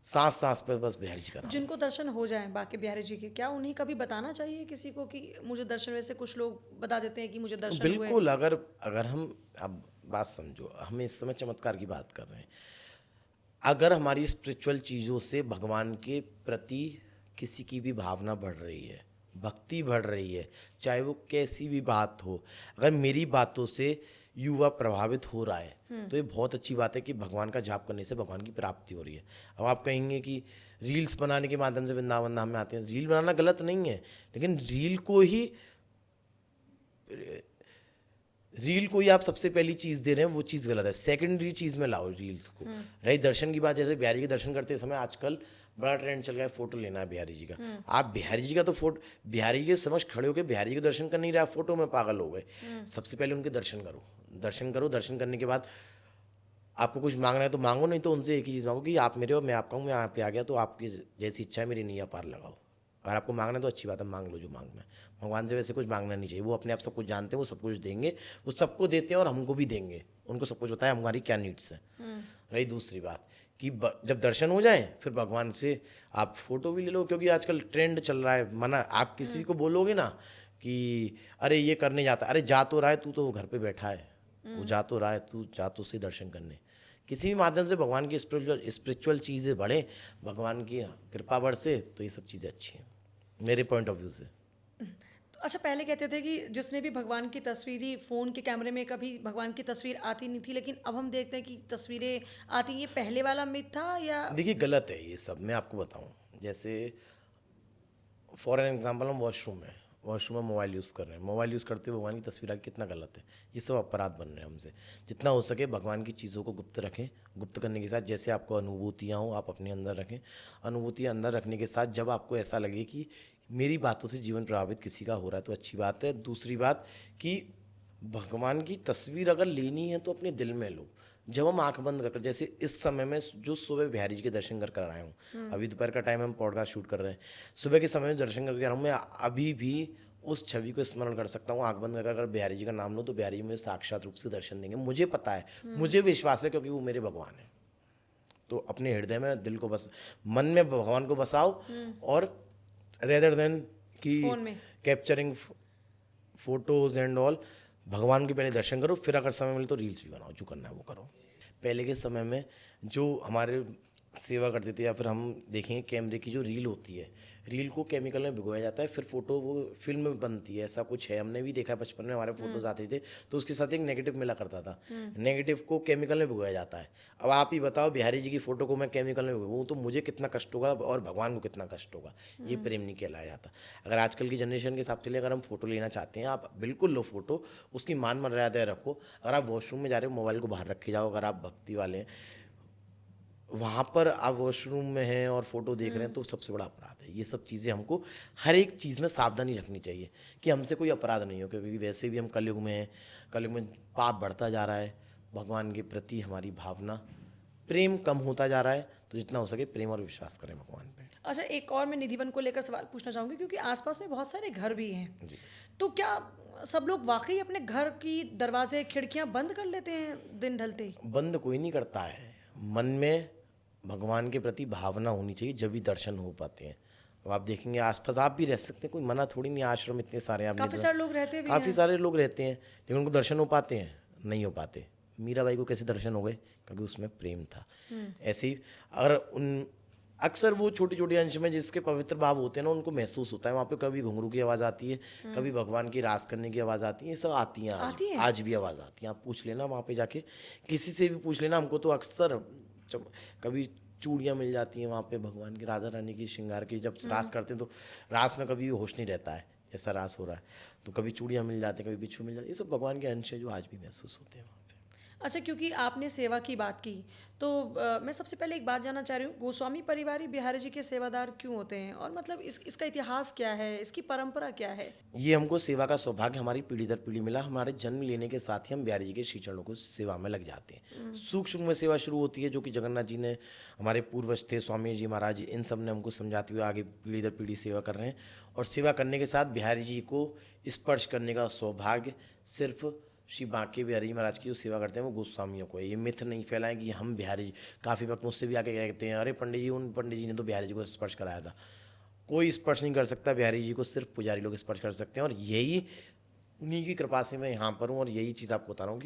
S2: सांस सांस पे बस बिहारी जी का नाम।
S1: जिनको दर्शन हो जाएं बाकी बिहारी जी के, क्या उन्हें कभी बताना चाहिए किसी को कि मुझे दर्शन? वैसे कुछ लोग बता देते हैं कि मुझे दर्शन हुए।
S2: बिल्कुल, अगर हम अब बात समझो, हम इस समय चमत्कार की बात कर रहे हैं। अगर हमारी स्पिरिचुअल चीज़ों से भगवान के प्रति किसी की भी भावना बढ़ रही है, भक्ति बढ़ रही है, चाहे वो कैसी भी बात हो, अगर मेरी बातों से युवा प्रभावित हो रहा है तो ये बहुत अच्छी बात है कि भगवान का जाप करने से भगवान की प्राप्ति हो रही है। अब आप कहेंगे कि रील्स बनाने के माध्यम से वृंदावन धाम में आते हैं। रील बनाना गलत नहीं है, लेकिन रील को ही आप सबसे पहली चीज़ दे रहे हैं, वो चीज़ गलत है। सेकेंडरी चीज़ में लाओ रील्स को। रही दर्शन की बात, जैसे बिहारी के दर्शन करते समय आजकल बड़ा ट्रेंड चल गया है, फोटो लेना है बिहारी जी का। आप बिहारी जी का तो फोटो, बिहारी जी के समझ खड़े होकर बिहारी जी के दर्शन कर नहीं रहे, आप फोटो में पागल हो गए। सबसे पहले उनके दर्शन करो, दर्शन करो। दर्शन करने के बाद आपको कुछ मांगना है तो मांगो, नहीं तो उनसे एक ही चीज़ मांगो कि आप मेरे हो, मैं आपका हूँ, मैं यहाँ पे आ गया तो आपकी जैसी इच्छा है मेरी नैया पार लगाओ। अगर आपको मांगना है तो अच्छी बात है, मांग लो जो मांगना है। भगवान से वैसे कुछ मांगना नहीं चाहिए, वो अपने आप सब कुछ जानते हैं, वो सब कुछ देंगे, वो सबको देते हैं और हमको भी देंगे। उनको सब कुछ बताया हमारी क्या नीड्स है। रही दूसरी बात कि जब दर्शन हो जाए फिर भगवान से आप फोटो भी ले लो, क्योंकि आजकल ट्रेंड चल रहा है। मना आप किसी को बोलोगे ना कि अरे ये करने जाता, अरे जा तो रहा है, तू तो घर पे बैठा है, वो जा तो रहा है, तू जा तो से दर्शन करने। किसी भी माध्यम से भगवान की स्पिरिचुअल चीज़ें बढ़े, भगवान की कृपा बढ़ से, तो ये सब चीज़ें अच्छी हैं मेरे पॉइंट ऑफ व्यू से।
S1: तो अच्छा, पहले कहते थे कि जिसने भी भगवान की तस्वीर, फ़ोन के कैमरे में कभी भगवान की तस्वीर आती नहीं थी, लेकिन अब हम देखते हैं कि तस्वीरें आती। ये पहले वाला मिथ था या?
S2: देखिए गलत है ये सब, मैं आपको बताऊं। जैसे फॉर एन एग्जांपल, हम वॉशरूम में मोबाइल यूज़ कर रहे हैं, मोबाइल यूज़ करते हुए भगवान की तस्वीर आके कितना गलत है। ये सब अपराध बन रहे हैं हमसे। जितना हो सके भगवान की चीज़ों को गुप्त रखें। गुप्त करने के साथ जैसे आपको अनुभूतियाँ हो आप अपने अंदर रखें। अनुभूतियाँ अंदर रखने के साथ जब आपको ऐसा लगे कि मेरी बातों से जीवन प्रभावित किसी का हो रहा है तो अच्छी बात है। दूसरी बात कि भगवान की तस्वीर अगर लेनी है तो अपने दिल में लो। जब हम आंख बंद कर, जैसे इस समय में जो सुबह बिहारी जी के दर्शन कर आया हूँ, अभी दोपहर का टाइम हम पॉडकास्ट शूट कर रहे हैं, सुबह के समय में दर्शन करके आ रहा हूँ, मैं अभी भी उस छवि को स्मरण कर सकता हूँ। आंख बंद कर अगर बिहारी जी का नाम लो तो बिहारी जी मुझे साक्षात रूप से दर्शन देंगे। मुझे पता है, मुझे विश्वास है, क्योंकि वो मेरे भगवान है। तो अपने हृदय में, दिल को बस, मन में भगवान को बसाओ, और रेदर देन कि
S1: फ़ोन में
S2: कैप्चरिंग फोटोज़ एंड ऑल, भगवान के पहले दर्शन करो, फिर अगर समय मिले तो रील्स भी बनाओ, जो करना है वो करो। पहले के समय में जो हमारे सेवा करते थे, या फिर हम देखेंगे कैमरे की जो रील होती है, रील को केमिकल में भिगोया जाता है, फिर फोटो वो फिल्म में बनती है, ऐसा कुछ है। हमने भी देखा है, बचपन में हमारे फोटोज आते थे तो उसके साथ एक नेगेटिव मिला करता था, नेगेटिव को केमिकल में भिगोया जाता है। अब आप ही बताओ, बिहारी जी की फोटो को मैं केमिकल में भिगोऊँ तो मुझे कितना कष्ट होगा और भगवान को कितना कष्ट होगा। ये प्रेम नहीं कहलाया जाता। अगर आजकल की जनरेशन के हिसाब से अगर हम फोटो लेना चाहते हैं, आप बिल्कुल लो फोटो, उसकी मान मर्यादा रखो। अगर आप वॉशरूम में जा रहे हो, मोबाइल को बाहर रखे जाओ। अगर आप भक्ति वाले हैं, वहाँ पर आप वॉशरूम में हैं और फोटो देख रहे हैं तो सबसे बड़ा अपराध है। ये सब चीज़ें हमको हर एक चीज़ में सावधानी रखनी चाहिए कि हमसे कोई अपराध नहीं हो, क्योंकि वैसे भी हम कलयुग में हैं। कलयुग में पाप बढ़ता जा रहा है, भगवान के प्रति हमारी भावना, प्रेम कम होता जा रहा है। तो जितना हो सके प्रेम और विश्वास करें भगवान पे।
S1: अच्छा, एक और मैं निधिवन को लेकर सवाल पूछना चाहूँगी, क्योंकि आसपास में बहुत सारे घर भी हैं।
S2: जी।
S1: तो क्या सब लोग वाकई अपने घर की दरवाजे खिड़कियाँ बंद कर लेते हैं दिन ढलते ही?
S2: बंद कोई नहीं करता है, मन में भगवान के प्रति भावना होनी चाहिए, जब भी दर्शन हो पाते हैं। अब आप देखेंगे आसपास आप भी रह सकते हैं, कोई मना थोड़ी नहीं। आश्रम इतने सारे हैं,
S1: काफ़ी सारे लोग रहते भी
S2: काफ़ी
S1: हैं।
S2: सारे लोग रहते हैं, लेकिन उनको दर्शन हो पाते हैं? नहीं हो पाते। मीराबाई को कैसे दर्शन हो गए? क्योंकि उसमें प्रेम था। ऐसे ही अगर उन अक्सर वो छोटे छोटे अंश में जिसके पवित्र भाव होते हैं ना, उनको महसूस होता है। वहाँ पे कभी घुंघरू की आवाज़ आती है, कभी भगवान की रास करने की आवाज़ आती है। ये सब आती हैं,
S1: आती हैं?
S2: आज भी आवाज़ आती है। आप पूछ लेना वहाँ पे जाके, किसी से भी पूछ लेना। हमको तो अक्सर कभी चूड़ियाँ मिल जाती हैं वहाँ पे भगवान की, राधा रानी की श्रृंगार की। जब रास करते हैं तो रास में कभी होश नहीं रहता है, जैसा रास हो रहा है, तो कभी चूड़ियाँ मिल जाती हैं, कभी बिच्छू मिल जाती है। ये सब भगवान के अंश है जो आज भी महसूस होते हैं वहाँ पे।
S1: अच्छा, क्योंकि आपने सेवा की बात की, तो मैं सबसे पहले एक बात जानना चाह रही हूँ, गोस्वामी परिवार ही बिहारी जी के सेवादार क्यों होते हैं, और मतलब इसका इतिहास क्या है, इसकी परंपरा क्या है?
S2: ये हमको सेवा का सौभाग्य हमारी पीढ़ी दर पीढ़ी मिला। हमारे जन्म लेने के साथ ही हम बिहारी जी के श्री चरणों को सेवा में लग जाते हैं। सूक्ष्म में सेवा शुरू होती है, जो कि जगन्नाथ जी ने, हमारे पूर्वज थे स्वामी जी महाराज, इन सब ने हमको समझाते हुए आगे पीढ़ी दर पीढ़ी सेवा कर रहे हैं। और सेवा करने के साथ बिहारी जी को स्पर्श करने का सौभाग्य सिर्फ श्री बांके बिहारी जी महाराज की जो सेवा करते हैं वो गोस्वामियों को है। ये मिथ नहीं फैलाएं कि हम बिहारी जी, काफ़ी वक्त मुझसे भी आके कहते हैं, अरे पंडित जी, उन पंडित जी ने तो बिहारी जी को स्पर्श कराया था। कोई स्पर्श नहीं कर सकता बिहारी जी को, सिर्फ पुजारी लोग स्पर्श कर सकते हैं। और यही उन्हीं की कृपा से मैं यहाँ पर हूँ। और यही चीज़ आपको बता रहा हूँ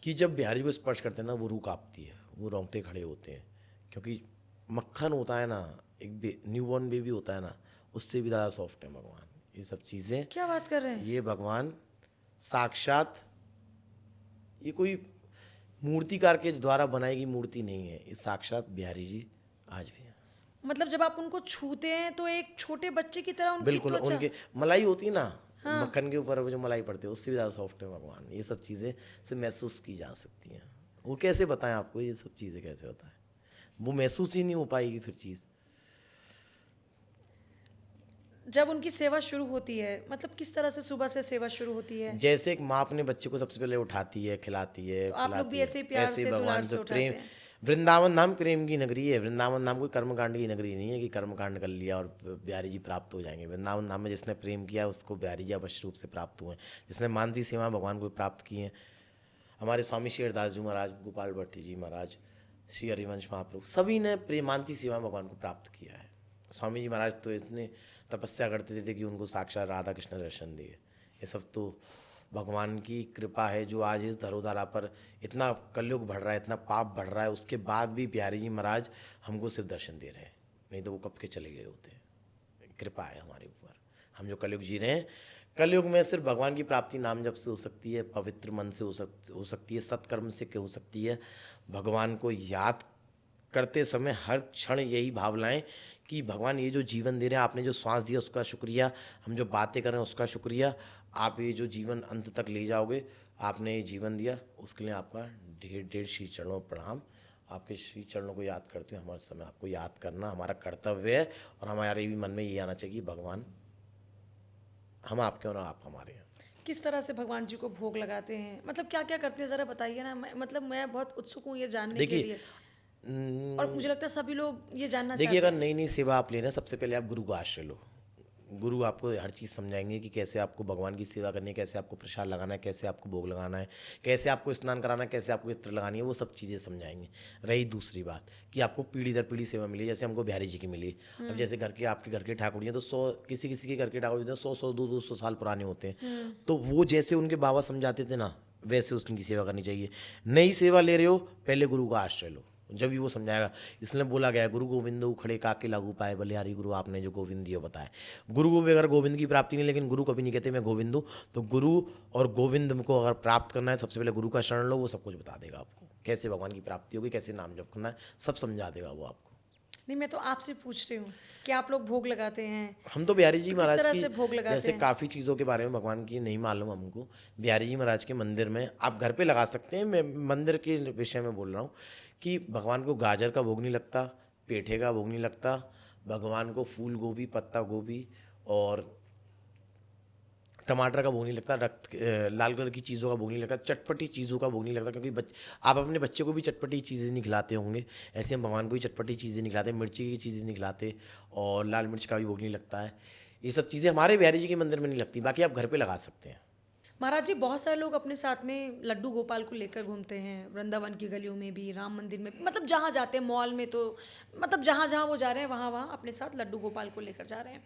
S2: कि जब बिहारी जी को स्पर्श करते हैं ना, वो रूह काँपती है, वो रोंगटे खड़े होते हैं। क्योंकि मक्खन होता है ना, एक न्यूबॉर्न बेबी होता है ना, उससे भी ज़्यादा सॉफ्ट है भगवान। ये सब चीज़ें,
S1: क्या बात कर रहे हैं?
S2: ये भगवान साक्षात, ये कोई मूर्तिकार के द्वारा बनाई गई मूर्ति नहीं है, ये साक्षात बिहारी जी आज भी हैं।
S1: मतलब जब आप उनको छूते हैं तो एक छोटे बच्चे की तरह उनकी
S2: बिल्कुल,
S1: त्वचा।
S2: उनके मलाई होती है ना, मक्खन के ऊपर वो जो मलाई पड़ती है, उससे भी ज़्यादा सॉफ्ट है भगवान। ये सब चीज़ें से महसूस की जा सकती हैं। वो कैसे बताएं आपको, ये सब चीज़ें कैसे बताएं? वो महसूस ही नहीं हो पाएगी फिर चीज़।
S1: जब उनकी सेवा शुरू होती है, मतलब किस तरह से सुबह से सेवा शुरू होती है?
S2: जैसे एक माँ अपने बच्चे को सबसे पहले उठाती है, खिलाती है,
S1: तो आप लोग
S2: पिलाती
S1: भी
S2: है,
S1: ऐसे ही प्यार
S2: ऐसे ही
S1: से, दुलार
S2: भगवान
S1: से
S2: से
S1: उठाते
S2: प्रेम।
S1: हैं?
S2: वृंदावन नाम प्रेम की नगरी है। वृंदावन नाम कोई कर्मकांड की नगरी नहीं है कि कर्मकांड कर लिया और बिहारी जी प्राप्त हो जाएंगे। वृंदावन नाम में जिसने प्रेम किया उसको बिहारी जी अवश्य रूप से प्राप्त हुए हैं। जिसने मानसी सेवा भगवान को प्राप्त की हैं, हमारे स्वामी शेरदास जी महाराज, गोपाल भट्टी जी महाराज, श्री हरिवंश महाप्रभु, सभी ने प्रेमांसी सेवा भगवान को प्राप्त किया है। स्वामी जी महाराज तो इतने तपस्या करते थे कि उनको साक्षात राधा कृष्ण दर्शन दिए। ये सब तो भगवान की कृपा है जो आज इस धरोधरा पर इतना कलयुग बढ़ रहा है, इतना पाप बढ़ रहा है, उसके बाद भी बिहारी जी महाराज हमको सिर्फ दर्शन दे रहे हैं, नहीं तो वो कब के चले गए होते। कृपा है हमारे ऊपर। हम जो कलयुग जी रहे हैं, कलयुग में सिर्फ भगवान की प्राप्ति नाम जप से हो सकती है, पवित्र मन से हो सकती है, सत्कर्म से हो सकती है। भगवान को याद करते समय हर क्षण यही भाव लाएं कि भगवान ये जो जीवन दे रहे हैं, आपने जो श्वास दिया उसका शुक्रिया, हम जो बातें कर रहे हैं उसका शुक्रिया, आप ये जो जीवन अंत तक ले जाओगे, आपने ये जीवन दिया, उसके लिए आपका ढेर ढेर श्री चरणों प्रणाम। आपके श्री चरणों को याद करते हुए हमारे समय आपको याद करना हमारा कर्तव्य है। और हमारे भी मन में ये आना चाहिए कि भगवान हम आपके और आप हमारे हैं।
S1: किस तरह से भगवान जी को भोग लगाते हैं, मतलब क्या क्या करते हैं, ज़रा बताइए ना। मतलब मैं बहुत उत्सुक हूँ ये जानने के लिए, और मुझे लगता है सभी लोग ये जानना
S2: देखिए,
S1: चाहते
S2: अगर नई नई सेवा आप ले रहे हैं, सबसे पहले आप गुरु का आश्रय लो। गुरु आपको हर चीज़ समझाएंगे कि कैसे आपको भगवान की सेवा करनी है, कैसे आपको प्रसाद लगाना है, कैसे आपको भोग लगाना है, कैसे आपको स्नान कराना है, कैसे आपको इत्र लगानी है, वो सब चीज़ें समझाएंगे। रही दूसरी बात कि आपको पीढ़ी दर पीढ़ी सेवा मिली, जैसे हमको बिहारी जी की मिली। अब जैसे आपके घर के ठाकुर जी हैं तो 100 किसी किसी के घर के ठाकुर जी 100 200 साल पुराने होते हैं, तो वो जैसे उनके बाबा समझाते थे ना, वैसे उसकी सेवा करनी चाहिए। नई सेवा ले रहे हो, पहले गुरु का आश्रय लो, जब भी वो समझाएगा। इसलिए बोला गया है, गुरु गोविंद खड़े काके लागू पाए, बलिहारी गुरु आपने जो गोविंद दियो बताया। गुरु को भी अगर गोविंद की प्राप्ति नहीं, लेकिन गुरु कभी नहीं कहते मैं गोविंद हूँ। तो गुरु और गोविंद को अगर प्राप्त करना है, सबसे पहले गुरु का शरण लो, वो सब कुछ बता देगा आपको, कैसे भगवान की प्राप्ति होगी, कैसे नाम जप करना है, सब समझा देगा वो आपको।
S1: नहीं, मैं तो आपसे पूछ रही हूँ कि आप लोग भोग लगाते हैं?
S2: हम तो बिहारी जी
S1: तो किस
S2: महाराज
S1: तरह
S2: की
S1: से भोग लगाते
S2: जैसे
S1: हैं?
S2: काफ़ी चीज़ों के बारे में भगवान की नहीं मालूम हमको। बिहारी जी महाराज के मंदिर में आप घर पे लगा सकते हैं, मैं मंदिर के विषय में बोल रहा हूँ कि भगवान को गाजर का भोग नहीं लगता, पेठे का भोग नहीं लगता, भगवान को फूल गोभी, पत्ता गोभी और टमाटर का भोग नहीं लगता, लाल कलर की चीज़ों का भोग नहीं लगता, चटपटी चीज़ों का भोग नहीं लगता, क्योंकि आप अपने बच्चे को भी चटपटी चीज़ें नहीं खिलाते होंगे, ऐसे हम भगवान को भी चटपटी चीज़ें नहीं खिलाते, मिर्ची की चीज़ें नहीं खिलाते, और लाल मिर्च का भी भोग नहीं लगता है। ये सब चीज़ें हमारे बिहारी जी के मंदिर में नहीं लगती, बाकी आप घर पे लगा सकते हैं।
S1: महाराज जी, बहुत सारे लोग अपने साथ में लड्डू गोपाल को लेकर घूमते हैं, वृंदावन की गलियों में भी, राम मंदिर में भी, मतलब जहाँ जाते हैं, मॉल में, तो मतलब जहाँ जहाँ वो जा रहे हैं वहाँ वहाँ अपने साथ लड्डू गोपाल को लेकर जा रहे हैं।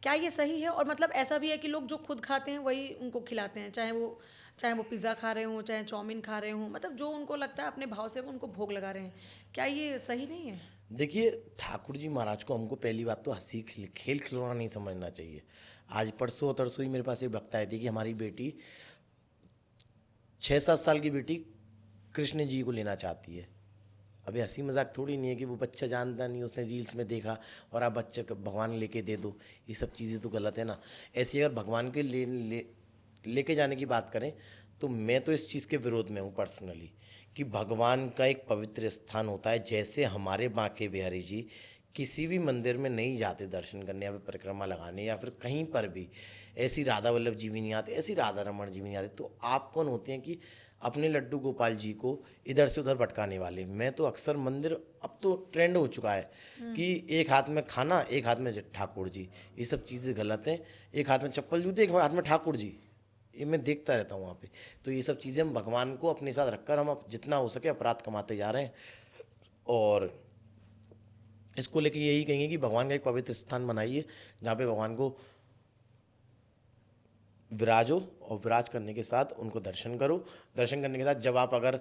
S1: क्या ये सही है? और मतलब ऐसा भी है कि लोग जो खुद खाते हैं वही उनको खिलाते हैं, चाहे वो पिज़्ज़ा खा रहे हों, चाहे चाउमीन खा रहे हों, मतलब जो उनको लगता है अपने भाव से वो उनको भोग लगा रहे हैं। क्या ये सही नहीं है?
S2: देखिए, ठाकुर जी महाराज को हमको पहली बात तो हंसी खेल खिलौना नहीं समझना चाहिए। आज परसों तरसों ही मेरे पास एक भक्त आए थे कि हमारी बेटी 6-7 साल की बेटी कृष्ण जी को लेना चाहती है। अभी हंसी मजाक थोड़ी नहीं है कि वो बच्चा जानता नहीं, उसने रील्स में देखा और आप बच्चे को भगवान लेके दे दो, ये सब चीज़ें तो गलत है ना। ऐसी अगर भगवान के लेके जाने की बात करें तो मैं तो इस चीज़ के विरोध में हूँ पर्सनली, कि भगवान का एक पवित्र स्थान होता है। जैसे हमारे बांके बिहारी जी किसी भी मंदिर में नहीं जाते दर्शन करने या फिर परिक्रमा लगाने या फिर कहीं पर भी, ऐसी राधा वल्लभ जी भी नहीं आते, ऐसी राधा रमण जी भी नहीं आते, तो आप कौन होते हैं कि अपने लड्डू गोपाल जी को इधर से उधर भटकाने वाले। मैं तो अक्सर मंदिर, अब तो ट्रेंड हो चुका है कि एक हाथ में खाना, एक हाथ में ठाकुर जी, ये सब चीज़ें गलत हैं। एक हाथ में चप्पल जूते, एक हाथ में ठाकुर जी, ये मैं देखता रहता हूँ वहाँ पे। तो ये सब चीज़ें हम भगवान को अपने साथ रखकर हम जितना हो सके अपराध कमाते जा रहे हैं, और इसको लेके यही कहेंगे कि भगवान का एक पवित्र स्थान बनाइए जहाँ पे भगवान को विराजो, और विराज करने के साथ उनको दर्शन करो। दर्शन करने के साथ जब अगर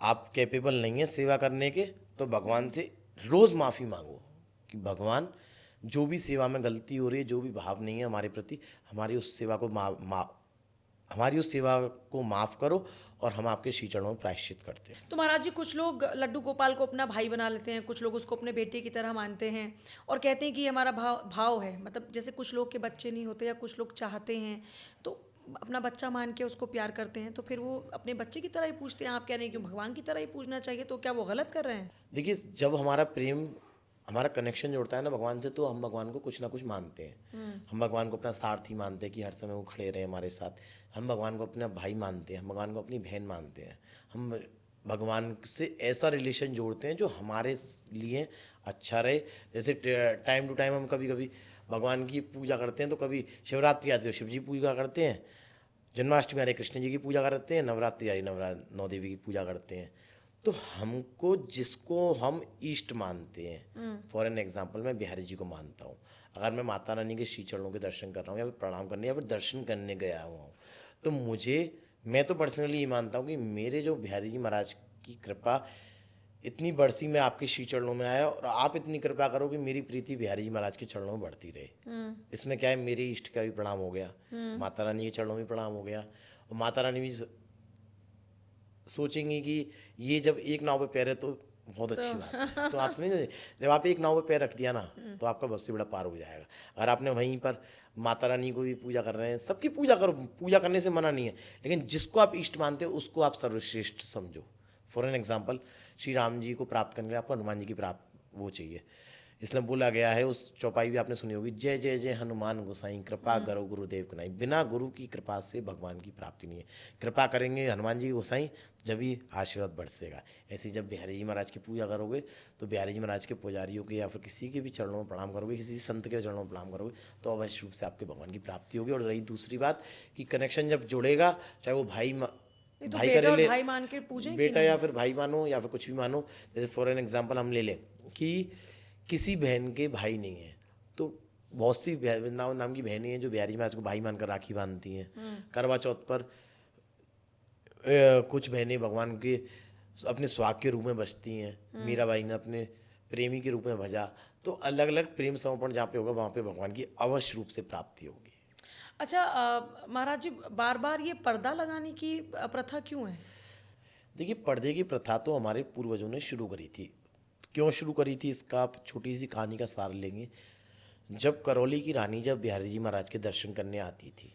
S2: आप कैपेबल नहीं है सेवा करने के, तो भगवान से रोज़ माफ़ी मांगो कि भगवान जो भी सेवा में गलती हो रही है, जो भी भाव नहीं है हमारे प्रति, हमारी उस सेवा को माफ़ करो, और हम आपके श्री चरणों में प्रायश्चित करते हैं।
S1: तो महाराज जी, कुछ लोग लड्डू गोपाल को अपना भाई बना लेते हैं, कुछ लोग उसको अपने बेटे की तरह मानते हैं और कहते हैं कि ये हमारा भाव है। मतलब जैसे कुछ लोग के बच्चे नहीं होते या कुछ लोग चाहते हैं तो अपना बच्चा मान के उसको प्यार करते हैं, तो फिर वो अपने बच्चे की तरह ही पूछते हैं। आप कह रहे हैं कि भगवान की तरह ही पूछना चाहिए, तो क्या वो गलत कर रहे हैं?
S2: देखिए, जब हमारा प्रेम, हमारा कनेक्शन जोड़ता है ना भगवान से, तो हम भगवान को कुछ ना कुछ मानते हैं। हम भगवान को अपना सारथी मानते हैं कि हर समय वो खड़े रहे हमारे साथ। हम भगवान को अपना भाई मानते हैं, हम भगवान को अपनी बहन मानते हैं। हम भगवान से ऐसा रिलेशन जोड़ते हैं जो हमारे लिए अच्छा रहे। जैसे टाइम टू टाइम हम कभी कभी भगवान की पूजा करते हैं, तो कभी शिवरात्रि आती है तो शिव जी पूजा करते हैं, जन्माष्टमी आ रही कृष्ण जी की पूजा करते हैं, नवरात्रि आ रही नौ देवी की पूजा करते हैं। तो हमको जिसको हम इष्ट मानते हैं, फॉर एन एग्जाम्पल मैं बिहारी जी को मानता हूँ, अगर मैं माता रानी के श्री चरणों के दर्शन कर रहा हूँ या फिर प्रणाम करने या फिर दर्शन करने गया हुआ हूँ, तो मैं तो पर्सनली ये मानता हूँ कि मेरे जो बिहारी जी महाराज की कृपा इतनी बरसी, मैं आपके श्री चरणों में आया और आप इतनी कृपा करो कि मेरी प्रीति बिहारी जी महाराज के चरणों में बढ़ती रहे। इसमें क्या है, मेरे इष्ट का भी प्रणाम हो गया, माता रानी के चरणों में प्रणाम हो गया, और माता रानी भी सोचेंगी कि ये जब एक नाव पे पैर है तो बहुत अच्छी बात है। तो आप समझे, जब आप एक नाव पे पैर रख दिया ना, तो आपका बहुत से बड़ा पार हो जाएगा। अगर आपने वहीं पर माता रानी को भी पूजा कर रहे हैं, सबकी पूजा करो, पूजा करने से मना नहीं है, लेकिन जिसको आप इष्ट मानते हो उसको आप सर्वश्रेष्ठ समझो। For an example, Shri Ram ji को प्राप्त करने के लिए आपको हनुमान जी की प्राप्त वो चाहिए, इसलिए बोला गया है, उस चौपाई भी आपने सुनी होगी, जय जय जय हनुमान गोसाई कृपा करो गुरुदेव कनाई। बिना गुरु की कृपा से भगवान की प्राप्ति नहीं है। कृपा करेंगे हनुमान जी की गोसाई, जब भी आशीर्वाद बरसेगा। ऐसे ही जब बिहारी जी महाराज की पूजा करोगे तो बिहारी जी महाराज के पुजारियों के या फिर किसी के भी चरणों में प्रणाम करोगे, किसी संत के चरणों में प्रणाम करोगे, तो अवश्य रूप से आपके भगवान की प्राप्ति होगी। और रही दूसरी बात कि कनेक्शन जब जुड़ेगा, चाहे वो
S1: ये तो
S2: भाई
S1: बेटा
S2: करे
S1: और
S2: ले,
S1: भाई मान के पूजें कि
S2: बेटा
S1: नहीं?
S2: या फिर भाई मानो या फिर कुछ भी मानो। जैसे फॉर एन एग्जांपल हम ले लें कि किसी बहन के भाई नहीं है, तो बहुत सी वृंदावन नाम की बहनें हैं जो बिहारी महाराज को भाई मानकर राखी बांधती हैं। करवा चौथ पर कुछ बहनें भगवान के अपने सुहाग के रूप में बजती हैं। मीराबाई ने अपने प्रेमी के रूप में भजा। तो अलग अलग प्रेम समर्पण जहाँ पे होगा वहाँ पे भगवान की अवश्य रूप से प्राप्ति होगी।
S1: अच्छा, महाराज जी, बार बार ये पर्दा लगाने की प्रथा क्यों है?
S2: देखिए, पर्दे की प्रथा तो हमारे पूर्वजों ने शुरू करी थी। क्यों शुरू करी थी, इसका आप छोटी सी कहानी का सार लेंगे। जब करौली की रानी जब बिहारी जी महाराज के दर्शन करने आती थी,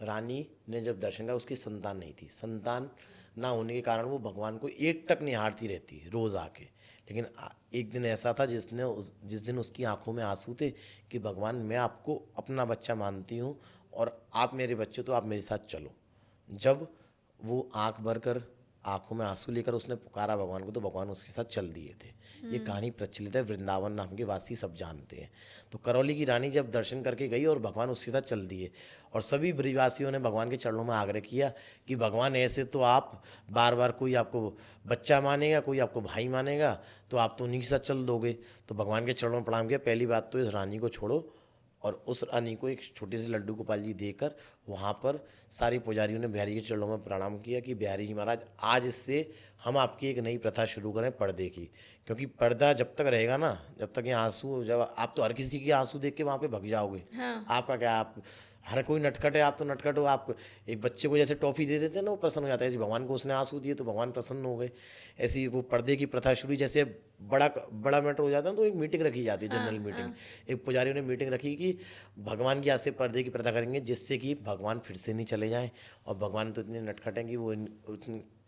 S2: रानी ने जब दर्शन किया, उसकी संतान नहीं थी। संतान ना होने के कारण वो भगवान को एकटक निहारती रहती रोज आके। लेकिन एक दिन ऐसा था जिस दिन उसकी आंखों में आंसू थे कि भगवान, मैं आपको अपना बच्चा मानती हूँ और आप मेरे बच्चे, तो आप मेरे साथ चलो। जब वो आंख भरकर आंखों में आंसू लेकर उसने पुकारा भगवान को, तो भगवान उसके साथ चल दिए थे। ये कहानी प्रचलित है, वृंदावन नाम के वासी सब जानते हैं। तो करौली की रानी जब दर्शन करके गई और भगवान उसके साथ चल दिए, और सभी ब्रिजवासियों ने भगवान के चरणों में आग्रह किया कि भगवान, ऐसे तो आप बार बार कोई आपको बच्चा मानेगा, कोई आपको भाई मानेगा, तो आप तो उन्हीं के साथ चल दोगे। तो भगवान के चरणों में प्रणाम किया। पहली बात तो इस रानी को छोड़ो, और उस रानी को एक छोटे से लड्डू गोपाल जी देकर वहाँ पर सारी पुजारियों ने बिहारी के चरणों में प्रणाम किया कि बिहारी जी महाराज, आज से हम आपकी एक नई प्रथा शुरू करें पर्दे की। क्योंकि पर्दा जब तक रहेगा ना, जब तक ये आंसू, जब आप तो हर किसी के आंसू देख के वहाँ पे भग जाओगे।
S1: हाँ।
S2: आपका क्या, आप हर कोई नटखट है, आप तो नटखट हो। आप एक बच्चे को जैसे टॉफी दे देते हैं ना, वो प्रसन्न हो जाता है। जैसे भगवान को उसने आंसू दिए तो भगवान प्रसन्न हो गए। ऐसी वो पर्दे की प्रथा शुरू हुई। जैसे बड़ा बड़ा मैटर हो जाता है तो एक मीटिंग रखी जाती है, जनरल मीटिंग। एक पुजारियों ने मीटिंग रखी कि भगवान की आज से पर्दे की प्रथा करेंगे, जिससे कि भगवान फिर से नहीं चले जाएं। और भगवान तो इतने नटखट हैं कि वो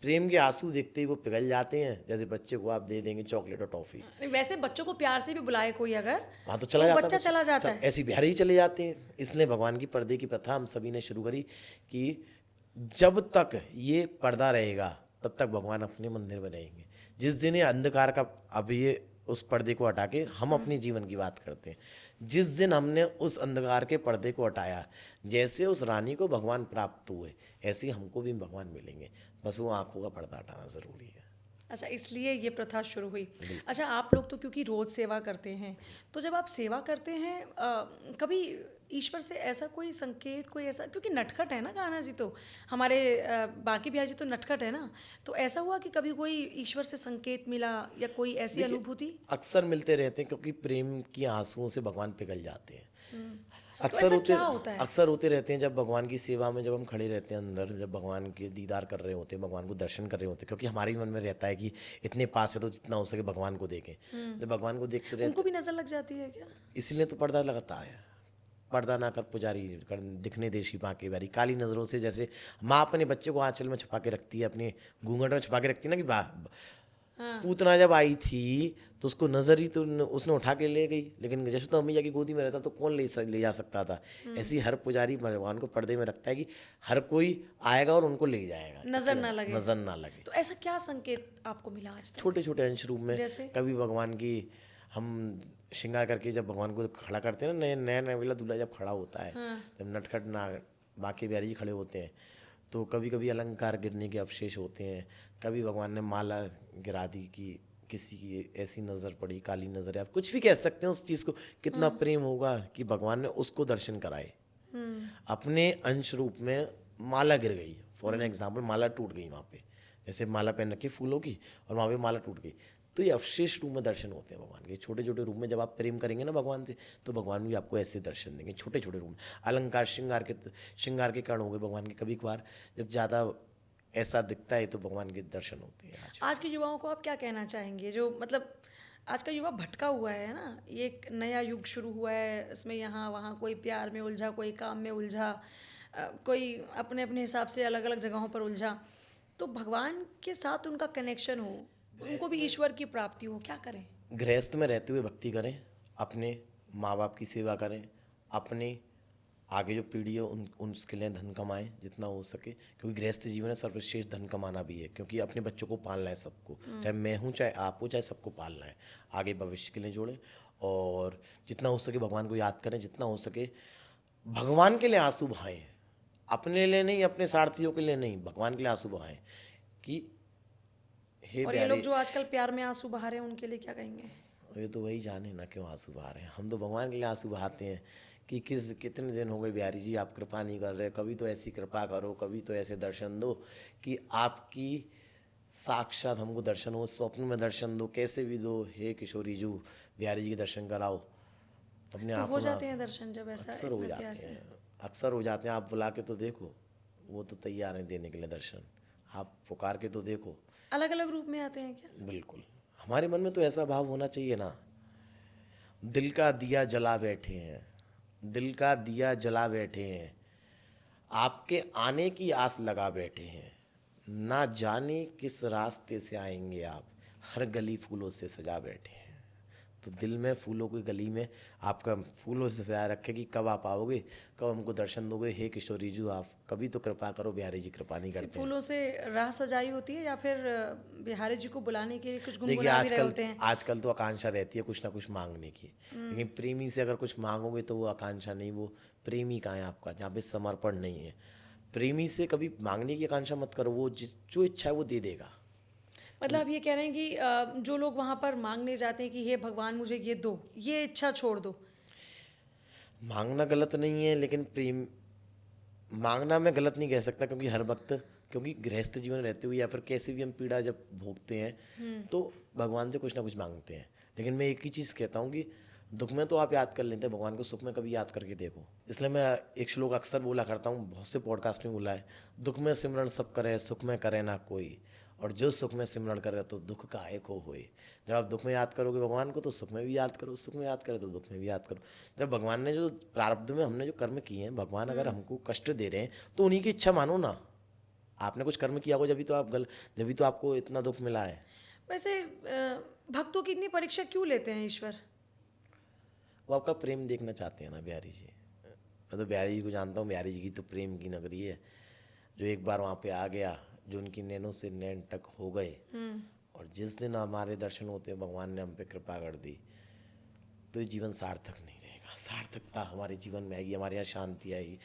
S2: प्रेम के आंसू देखते ही वो पिघल जाते हैं। जैसे बच्चे को आप दे देंगे चॉकलेट और टॉफी।
S1: वैसे बच्चों को प्यार से भी बुलाए कोई अगर,
S2: हाँ, तो चला
S1: तो
S2: जाता
S1: बच्चा
S2: है,
S1: चला जाता है।
S2: ऐसी बिहारी ही चले जाते हैं। इसलिए भगवान की पर्दे की प्रथा हम सभी ने शुरू करी कि जब तक ये पर्दा रहेगा तब तक भगवान अपने मंदिर में रहेंगे। जिस दिन ये अंधकार का, अब ये उस पर्दे को हटा के हम अपने जीवन की बात करते हैं, जिस दिन हमने उस अंधकार के पर्दे को हटाया, जैसे उस रानी को भगवान प्राप्त हुए, ऐसे ही हमको भी भगवान मिलेंगे। बस वो आंखों का पर्दा हटाना ज़रूरी है।
S1: अच्छा, इसलिए ये प्रथा शुरू हुई। अच्छा, आप लोग तो क्योंकि रोज़ सेवा करते हैं, तो जब आप सेवा करते हैं, कभी ईश्वर से ऐसा कोई संकेत, कोई ऐसा, क्योंकि नटखट है ना कान्हा जी, तो हमारे बाकी बिहारी जी तो नटखट है ना, तो ऐसा हुआ कि कभी कोई ईश्वर से संकेत मिला या कोई ऐसी
S2: देखिए,
S1: अनुभूति?
S2: अक्सर मिलते रहते हैं, क्योंकि प्रेम की आंसुओं से भगवान पिघल जाते हैं।
S1: तो ऐसा क्या होता है?
S2: अक्सर होते रहते हैं जब भगवान की सेवा में जब हम खड़े रहते हैं अंदर, जब भगवान के दीदार कर रहे होते हैं, भगवान को दर्शन कर रहे होते हैं, क्योंकि हमारे मन में रहता है कि इतने पास है तो जितना हो सके भगवान को देखें। जब भगवान को देखते रहते,
S1: उनको भी नजर लग जाती है क्या?
S2: इसीलिए तो पर्दा लगता है। पर्दा ना कर पुजारी कर, दिखने दे शिपा के बारी। काली नज़रों से, जैसे माँ अपने बच्चे को आंचल में छुपा के रखती है, अपने घूंघट में छुपा के रखती है ना, कि पूतना जब आई थी तो उसको नजर ही तो उसने उठा के ले गई, लेकिन यशोदा मैया की गोदी में रहता तो कौन ले जा सकता था। ऐसे ही हर पुजारी भगवान को पर्दे में रखता है कि हर कोई आएगा और उनको ले जाएगा,
S1: नजर ना लगे।
S2: नजर ना लगे।
S1: तो ऐसा क्या संकेत आपको मिला आज तक?
S2: छोटे छोटे अंश रूप में।
S1: जैसे?
S2: कभी भगवान की हम श्रृंगार करके जब भगवान को खड़ा करते हैं ना, नया नवेला दूल्हा जब खड़ा होता है, जब नटखट ना बाकी बिहारी जी खड़े होते हैं, तो कभी कभी अलंकार गिरने के अवशेष होते हैं। कभी भगवान ने माला गिरा दी कि किसी की ऐसी नज़र पड़ी, काली नज़र, आप कुछ भी कह सकते हैं उस चीज़ को। कितना प्रेम होगा कि भगवान ने उसको दर्शन कराए। अपने अंश रूप में माला गिर गई, फॉर एन एग्जाम्पल माला टूट गई वहाँ पे, जैसे माला पहन रखी फूलों की और वहाँ पे माला टूट गई, तो ये अवशेष रूप में दर्शन होते हैं भगवान के। छोटे छोटे रूप में जब आप प्रेम करेंगे ना भगवान से, तो भगवान भी आपको ऐसे दर्शन देंगे, छोटे छोटे रूप में। अलंकार श्रृंगार के कारण हो गए भगवान के। कभी कभार जब ज़्यादा ऐसा दिखता है तो भगवान के दर्शन होते हैं।
S1: आज के युवाओं को आप क्या कहना चाहेंगे, जो मतलब आज का युवा भटका हुआ है ना, ये एक नया युग शुरू हुआ है, इसमें यहाँ वहाँ कोई प्यार में उलझा, कोई काम में उलझा, कोई अपने अपने हिसाब से अलग अलग जगहों पर उलझा, तो भगवान के साथ उनका कनेक्शन हो, उनको भी ईश्वर की प्राप्ति हो, क्या करें?
S2: गृहस्थ में रहते हुए भक्ति करें, अपने माँ बाप की सेवा करें, अपने आगे जो पीढ़ी है उसके लिए धन कमाएं जितना हो सके, क्योंकि गृहस्थ जीवन है सर्वश्रेष्ठ धन कमाना भी है, क्योंकि अपने बच्चों को पालना है सबको, चाहे मैं हूँ चाहे आप हो चाहे सबको पालना है, आगे भविष्य के लिए जोड़ें। और जितना हो सके भगवान को याद करें, जितना हो सके भगवान के लिए आंसू बहाएं, अपने लिए नहीं, अपने सारथियों के लिए नहीं, भगवान के लिए आंसू बहाएं कि हे
S1: और ये लोग
S2: प्यारे।
S1: जो आजकल प्यार में आंसू बहा रहे हैं उनके लिए क्या कहेंगे?
S2: ये तो वही जाने ना क्यों आंसू बहा रहे हैं, हम तो भगवान के लिए आंसू बहाते हैं कि कितने दिन हो गए बिहारी जी आप कृपा नहीं कर रहे, कभी तो ऐसी कृपा करो, कभी तो ऐसे दर्शन दो कि आपकी साक्षात हमको दर्शन हो, स्वप्न में दर्शन दो, कैसे भी दो, हे किशोरी जी बिहारी जी के दर्शन कराओ अपने
S1: तो हो
S2: आंखों में
S1: जाते
S2: आंसू।
S1: हैं दर्शन जब ऐसा
S2: अक्सर हो
S1: इतना प्यार
S2: जाते
S1: से?
S2: हैं, अक्सर हो जाते हैं, आप बुला के तो देखो, वो तो तैयार हैं देने के लिए दर्शन, आप पुकार के तो देखो।
S1: अलग अलग रूप में आते हैं क्या?
S2: बिल्कुल, हमारे मन में तो ऐसा भाव होना चाहिए ना, दिल का दिया जला बैठे हैं, दिल का दिया जला बैठे हैं, आपके आने की आस लगा बैठे हैं, ना जाने किस रास्ते से आएंगे आप, हर गली फूलों से सजा बैठे हैं। तो दिल में फूलों की गली में आपका फूलों से सजा रखे कि कब आप आओगे, कब हमको दर्शन दोगे, हे किशोरी जी आप कभी तो कृपा करो, बिहारी जी कृपा नहीं
S1: सिर्फ
S2: करते हैं।
S1: फूलों से राह सजाई होती है या फिर बिहारी जी को बुलाने के लिए कुछ
S2: देखिए
S1: गुनगुना भी रहे होते हैं?
S2: आजकल तो आकांक्षा रहती है कुछ ना कुछ मांगने की, लेकिन प्रेमी से अगर कुछ मांगोगे तो वो आकांक्षा नहीं, वो प्रेमी का है आपका, जहाँ पे समर्पण नहीं है। प्रेमी से कभी मांगने की आकांक्षा मत करो, वो जो इच्छा है वो दे देगा।
S1: मतलब आप ये कह रहे हैं कि जो लोग वहाँ पर मांगने जाते हैं कि हे भगवान मुझे ये दो, ये इच्छा छोड़ दो।
S2: मांगना गलत नहीं है, लेकिन प्रेम मांगना मैं गलत नहीं कह सकता, क्योंकि हर वक्त, क्योंकि गृहस्थ जीवन रहते हुए या फिर कैसे भी हम पीड़ा जब भोगते हैं तो भगवान से कुछ ना कुछ मांगते हैं। लेकिन मैं एक ही चीज़ कहता हूँ कि दुख में तो आप याद कर लेते हैं भगवान को, सुख में कभी याद करके देखो। इसलिए मैं एक श्लोक अक्सर बोला करता हूँ, बहुत से पॉडकास्ट में बोला है, दुख में सिमरण सब करे, सुख में करे ना कोई, और जो सुख में सिमरण करे तो दुख का एक हो होए। जब आप दुख में याद करोगे भगवान को तो सुख में भी याद करो, सुख में याद करे तो दुख में भी याद करो। जब भगवान ने जो प्रारब्ध में हमने जो कर्म किए हैं, भगवान अगर हमको कष्ट दे रहे हैं तो उन्हीं की इच्छा मानो ना। आपने कुछ कर्म किया हो जब तो आपको इतना दुख मिला है।
S1: वैसे भक्तों की इतनी परीक्षा क्यों लेते हैं ईश्वर?
S2: वो आपका प्रेम देखना चाहते हैं ना बिहारी जी। मैं तो बिहारी जी को जानता हूँ, बिहारी जी की तो प्रेम की नगरी है। जो एक बार वहाँ पे आ गया, जो उनकी नैनों से नैन टक हो गए, और जिस दिन हमारे दर्शन होते हैं भगवान ने हम पे कृपा कर दी, तो ये जीवन सार्थक नहीं रहेगा। सार्थकता हमारे जीवन में आएगी, हमारे यहाँ शांति आएगी,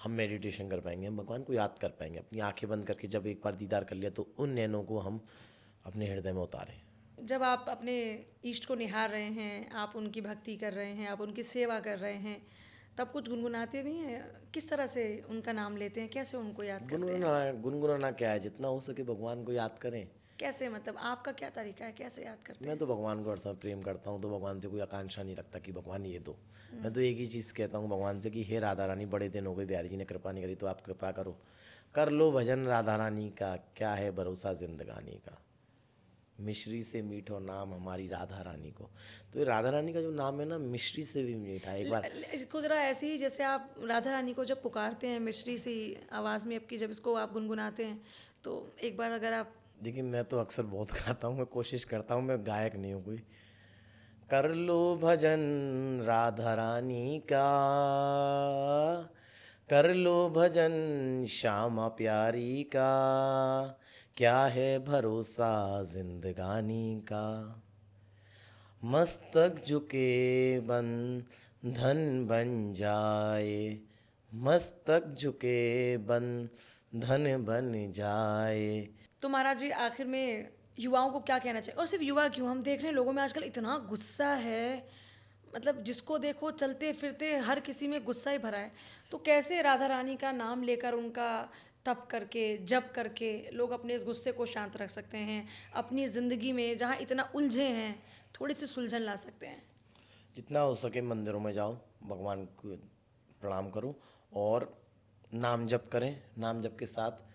S2: हम मेडिटेशन कर पाएंगे, हम भगवान को याद कर पाएंगे। अपनी आंखें बंद करके जब एक बार दीदार कर लिया तो उन नैनों को हम अपने हृदय में उतारें।
S1: जब आप अपने इष्ट को निहार रहे हैं, आप उनकी भक्ति कर रहे हैं, आप उनकी सेवा कर रहे हैं, तब कुछ गुनगुनाते भी हैं? किस तरह से उनका नाम लेते हैं, कैसे उनको याद करते हैं?
S2: गुनगुनाना क्या है, जितना हो सके भगवान को याद करें।
S1: कैसे, मतलब आपका क्या तरीका है, कैसे याद करते
S2: मैं
S1: हैं?
S2: तो भगवान को हर समय प्रेम करता हूँ, तो भगवान से कोई आकांक्षा नहीं रखता कि भगवान ये दो। मैं तो एक ही चीज़ कहता हूँ भगवान से कि हे राधा रानी, बड़े दिन हो गए बिहारी जी ने कृपा नहीं करी, तो आप कृपा करो, कर लो भजन राधा रानी का, क्या है भरोसा जिंदगानी का, मिश्री से मीठो नाम हमारी राधा रानी को। तो ये राधा रानी का जो नाम है ना, मिश्री से भी मीठा है। एक बार
S1: इसको ज़रा ऐसे ही, जैसे आप राधा रानी को जब पुकारते हैं मिश्री सी आवाज़ में आपकी, जब इसको आप गुनगुनाते हैं, तो एक बार अगर आप।
S2: देखिए मैं तो अक्सर बहुत गाता हूँ, मैं कोशिश करता हूँ, मैं गायक नहीं हूँ कोई। कर लो भजन राधा रानी का, कर लो भजन श्यामा प्यारी का, क्या है भरोसा जिंदगानी का, मस्तक झुके बंधन बन जाए, मस्तक झुके बंधन बन जाए।
S1: तो महाराज जी आखिर में युवाओं को क्या कहना चाहिए? और सिर्फ युवा क्यों, हम देख रहे हैं लोगों में आजकल इतना गुस्सा है, मतलब जिसको देखो चलते फिरते हर किसी में गुस्सा ही भरा है। तो कैसे राधा रानी का नाम लेकर, उनका तप करके, जप करके लोग अपने इस गुस्से को शांत रख सकते हैं, अपनी ज़िंदगी में जहाँ इतना उलझे हैं थोड़ी सी सुलझन ला सकते हैं?
S2: जितना हो सके मंदिरों में जाओ, भगवान को प्रणाम करो और नाम जप करें। नाम जप के साथ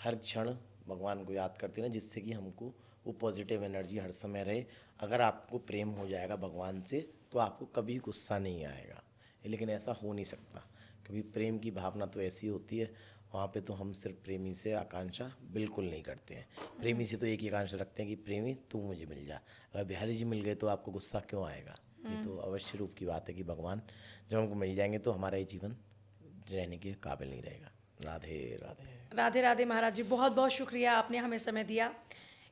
S2: हर क्षण भगवान को याद करते रहें, जिससे कि हमको वो पॉजिटिव एनर्जी हर समय रहे। अगर आपको प्रेम हो जाएगा भगवान से तो आपको कभी गुस्सा नहीं आएगा, लेकिन ऐसा हो नहीं सकता, क्योंकि प्रेम की भावना तो ऐसी होती है, वहाँ पे तो हम सिर्फ प्रेमी से आकांक्षा बिल्कुल नहीं करते हैं। प्रेमी से तो एक ही आकांक्षा रखते हैं कि प्रेमी तू मुझे मिल जा। अगर बिहारी जी मिल गए तो आपको गुस्सा क्यों आएगा? ये तो अवश्य रूप की बात है कि भगवान जब हमको मिल जाएंगे तो हमारा ये जीवन रहने के काबिल नहीं रहेगा। राधे राधे।
S1: राधे राधे महाराज जी, बहुत बहुत शुक्रिया, आपने हमें समय दिया।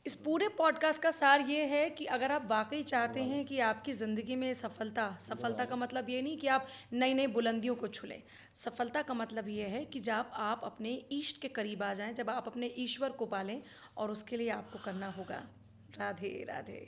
S1: इस पूरे पॉडकास्ट का सार ये है कि अगर आप वाकई चाहते हैं कि आपकी ज़िंदगी में सफलता का मतलब ये नहीं कि आप नई नई बुलंदियों को छू लें। सफलता का मतलब ये है कि जब आप अपने इष्ट के करीब आ जाएं, जब आप अपने ईश्वर को पालें, और उसके लिए आपको करना होगा। राधे राधे।